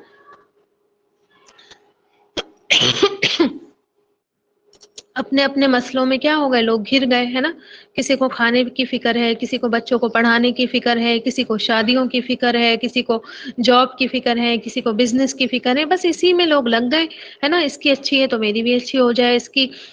اپنے اپنے مسئلوں میں کیا ہو گئے، لوگ گھر گئے، ہے نا. کسی کو کھانے کی فکر ہے، کسی کو بچوں کو پڑھانے کی فکر ہے، کسی کو شادیوں کی فکر ہے، کسی کو جاب کی فکر ہے، کسی کو بزنس کی فکر ہے. بس اسی میں لوگ لگ گئے، ہے نا. اس کی اچھی ہے تو میری بھی اچھی ہو جائے،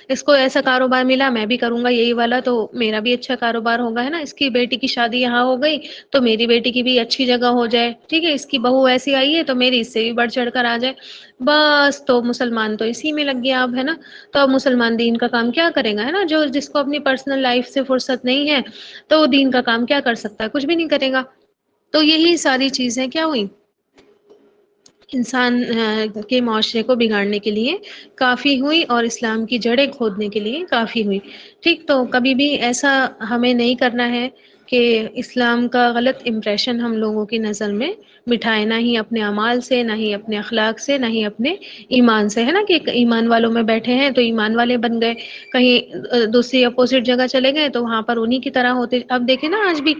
اس کو ایسا کاروبار ملا میں بھی کروں گا یہی والا تو میرا بھی اچھا کاروبار ہوگا، ہے نا. اس کی بیٹی کی شادی یہاں ہو گئی تو میری بیٹی کی بھی اچھی جگہ ہو جائے، ٹھیک ہے. اس کی بہو ایسی آئی ہے تو میری اس سے بھی بڑھ چڑھ کر آ جائے. بس تو مسلمان تو اسی میں لگ گیا اب، ہے نا. تو اب مسلمان دین کا کام کیا کرے گا، ہے نا. جس کو اپنی پرسنل لائف سے فرصت نہیں ہے تو وہ دین کا کام کیا کر سکتا ہے؟ کچھ بھی نہیں کرے گا. تو یہی ساری چیزیں کیا ہوئی، انسان کے معاشرے کو بگاڑنے کے لیے کافی ہوئی، اور اسلام کی جڑیں کھودنے کے لیے کافی ہوئی. ٹھیک، تو کبھی بھی ایسا ہمیں نہیں کرنا ہے کہ اسلام کا غلط امپریشن ہم لوگوں کی نظر میں مٹھائے، نہ ہی اپنے اعمال سے، نہ ہی اپنے اخلاق سے، نہ ہی اپنے ایمان سے، ہے نا. کہ ایمان والوں میں بیٹھے ہیں تو ایمان والے بن گئے، کہیں دوسری اپوزٹ جگہ چلے گئے تو وہاں پر انہی کی طرح ہوتے. اب دیکھیں نا آج بھی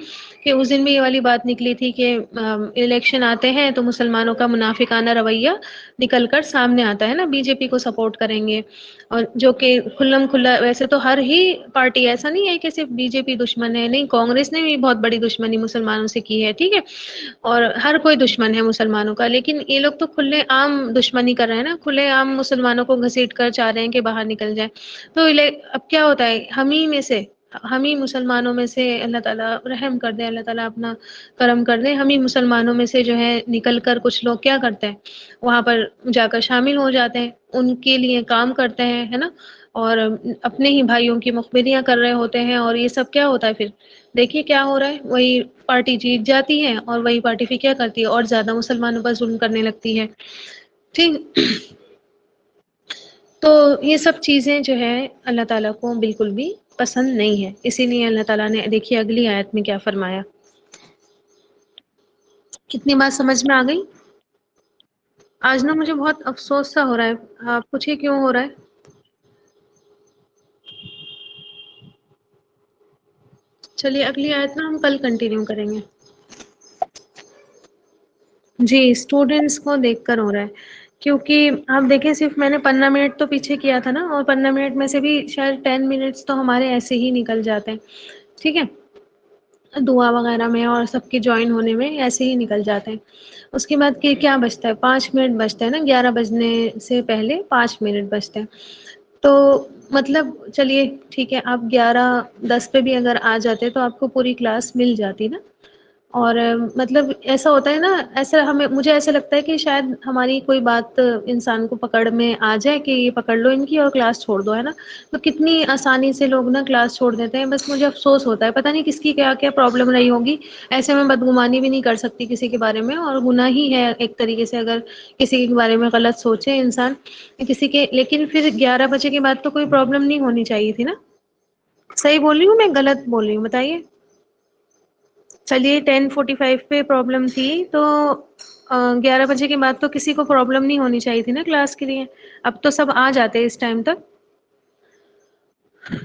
کہ اس دن بھی یہ والی بات نکلی تھی کہ الیکشن آتے ہیں تو مسلمانوں کا منافقانہ رویہ نکل کر سامنے آتا ہے نا، بی جے پی کو سپورٹ کریں گے. اور جو کہ کھلم کھلا، ویسے تو ہر ہی پارٹی، ایسا نہیں ہے کہ صرف بی جے پی دشمن ہے، نہیں، کانگریس نے بھی بہت بڑی دشمنی مسلمانوں سے کی ہے، ٹھیک ہے. اور ہر کوئی دشمن ہے مسلمانوں کا، لیکن یہ لوگ تو کھلے عام دشمنی کر رہے ہیں نا، کھلے عام مسلمانوں کو گھسیٹ کر چاہ رہے ہیں کہ باہر نکل جائے. تو اب کیا ہوتا ہے، ہم ہی مسلمانوں میں سے اللہ تعالیٰ رحم کر دے، اللہ تعالیٰ اپنا کرم کر دے، ہم ہی مسلمانوں میں سے جو ہے نکل کر کچھ لوگ کیا کرتے ہیں، وہاں پر جا کر شامل ہو جاتے ہیں، ان کے لیے کام کرتے ہیں، ہے نا. اور اپنے ہی بھائیوں کی مخبریاں کر رہے ہوتے ہیں. اور یہ سب کیا ہوتا ہے پھر؟ دیکھیے کیا ہو رہا ہے، وہی پارٹی جیت جاتی ہے اور وہی پارٹی پھر کیا کرتی ہے، اور زیادہ مسلمانوں پر ظلم کرنے لگتی ہے، ٹھیک. تو یہ سب چیزیں جو ہے اللہ تعالیٰ کو بالکل بھی پسند نہیں ہے. اسی لیے اللہ تعالیٰ نے دیکھیے اگلی آیت میں کیا فرمایا. کتنی بات سمجھ میں آ گئی؟ آج نا مجھے بہت افسوس سا ہو رہا ہے، آپ پوچھیے کیوں ہو رہا ہے. چلیے اگلی آیت نا ہم کل کنٹینیو کریں گے. جی، اسٹوڈینٹس کو دیکھ کر ہو رہا ہے، کیونکہ آپ دیکھیں صرف میں نے 15 منٹ تو پیچھے کیا تھا نا، اور 15 منٹ میں سے بھی شاید 10 منٹس تو ہمارے ایسے ہی نکل جاتے ہیں، ٹھیک ہے. دعا وغیرہ میں اور سب کے جوائن ہونے میں ایسے ہی نکل جاتے ہیں۔ اس کے بعد کیا بچتا ہے، 5 منٹ بچتا ہے نا، 11 بجنے سے پہلے 5 منٹ بچتے ہیں۔ تو مطلب چلیے ٹھیک ہے، آپ 11:10 پہ بھی اگر آ جاتے تو آپ کو پوری کلاس مل جاتی نا۔ اور مطلب ایسا ہوتا ہے نا، ایسا مجھے ایسا لگتا ہے کہ شاید ہماری کوئی بات انسان کو پکڑ میں آ جائے کہ یہ پکڑ لو ان کی اور کلاس چھوڑ دو، ہے نا۔ تو کتنی آسانی سے لوگ نا کلاس چھوڑ دیتے ہیں، بس مجھے افسوس ہوتا ہے، پتہ نہیں کس کی کیا کیا پرابلم رہی ہوگی۔ ایسے میں بدگمانی بھی نہیں کر سکتی کسی کے بارے میں، اور گناہ ہی ہے ایک طریقے سے اگر کسی کے بارے میں غلط سوچے انسان کسی کے۔ لیکن پھر 11 بجے کے بعد تو کوئی پرابلم نہیں ہونی چاہیے تھی نا۔ صحیح بول رہی ہوں میں غلط بول رہی ہوں، بتائیے۔ چلیے 10:45 پہ پرابلم تھی تو 11 بجے کے بعد تو کسی کو پرابلم نہیں ہونی چاہیے تھی نا کلاس کے لیے۔ اب تو سب آ جاتے اس ٹائم تک،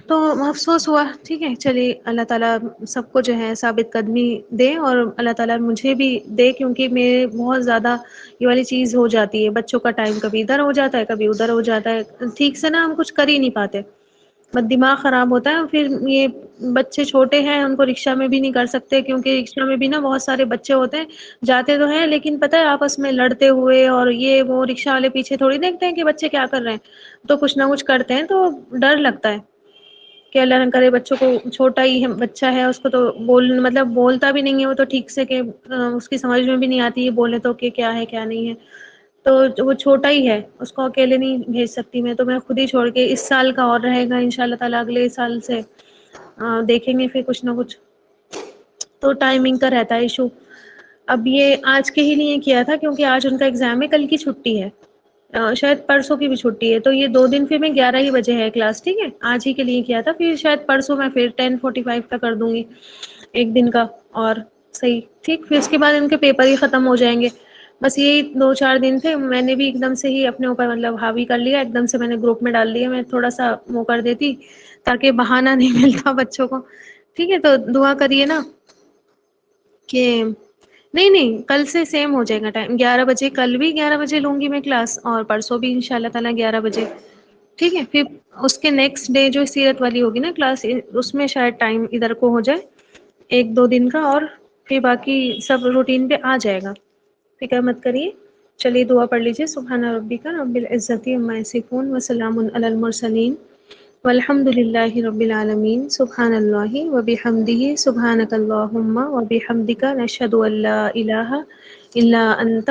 تو افسوس ہوا۔ ٹھیک ہے چلیے، اللہ تعالیٰ سب کو جو ہے ثابت قدمی دے، اور اللہ تعالیٰ مجھے بھی دے، کیونکہ میرے بہت زیادہ یہ والی چیز ہو جاتی ہے، بچوں کا ٹائم کبھی ادھر ہو جاتا ہے کبھی ادھر ہو جاتا ہے، ٹھیک سے نا ہم کچھ کر ہی نہیں پاتے، بس دماغ خراب ہوتا ہے۔ پھر یہ بچے چھوٹے ہیں، ان کو رکشہ میں بھی نہیں کر سکتے، کیونکہ رکشہ میں بھی نا بہت سارے بچے ہوتے ہیں، جاتے تو ہیں لیکن پتہ ہے آپس میں لڑتے ہوئے، اور یہ وہ رکشہ والے پیچھے تھوڑی دیکھتے ہیں کہ بچے کیا کر رہے ہیں، تو کچھ نہ کچھ کرتے ہیں، تو ڈر لگتا ہے کہ اللہ نہ کرے بچوں کو، چھوٹا ہی بچہ ہے اس کو تو مطلب بولتا بھی نہیں ہے وہ تو ٹھیک سے، کہ اس کی سمجھ میں بھی نہیں آتی ہے بولے تو کہ کیا ہے کیا نہیں ہے، تو وہ چھوٹا ہی ہے، اس کو اکیلے نہیں بھیج سکتی میں، تو میں خود ہی چھوڑ کے، اس سال کا اور رہے گا انشاءاللہ تعالی، اگلے سال سے دیکھیں گے پھر کچھ نہ کچھ، تو ٹائمنگ کا رہتا ہے ایشو۔ اب یہ آج کے ہی لیے کیا تھا کیونکہ آج ان کا ایگزام ہے، کل کی چھٹی ہے، شاید پرسوں کی بھی چھٹی ہے، تو یہ 2 دن پھر میں 11 ہی بجے ہے کلاس، ٹھیک ہے، آج ہی کے لیے کیا تھا، پھر شاید پرسوں میں پھر 10:45 کا کر دوں گی ایک دن کا، اور صحیح ٹھیک، پھر اس کے بعد ان کے پیپر ہی ختم ہو جائیں گے، بس یہی 2-4 دن تھے، میں نے بھی ایک دم سے ہی اپنے اوپر مطلب حاوی کر لیا، ایک دم سے میں نے گروپ میں ڈال دیا، میں تھوڑا سا وہ کر دیتی تاکہ بہانہ نہیں ملتا بچوں کو، ٹھیک ہے، تو دعا کریے نا کہ نہیں کل سے سیم ہو جائے گا ٹائم، 11 بجے، کل بھی 11 بجے لوں گی میں کلاس، اور پرسوں بھی ان شاء اللہ تعالیٰ 11 بجے، ٹھیک ہے۔ پھر اس کے نیکسٹ ڈے جو سیرت والی ہوگی نا کلاس، اس میں شاید ٹائم ادھر کو ہو جائے 1-2 دن کا، اور پھر باقی سب روٹین پہ آ جائے گا، فکر مت کریے۔ چلیے دعا پڑھ لیجیے، سبحان ربک رب العزت عما یصفون وسلام علی المرسلین والحمد للہ رب العالمین، سبحان اللہ وبحمدہ، سبحانک اللہم وبحمدک، نشہد ان لا الہ الا انت،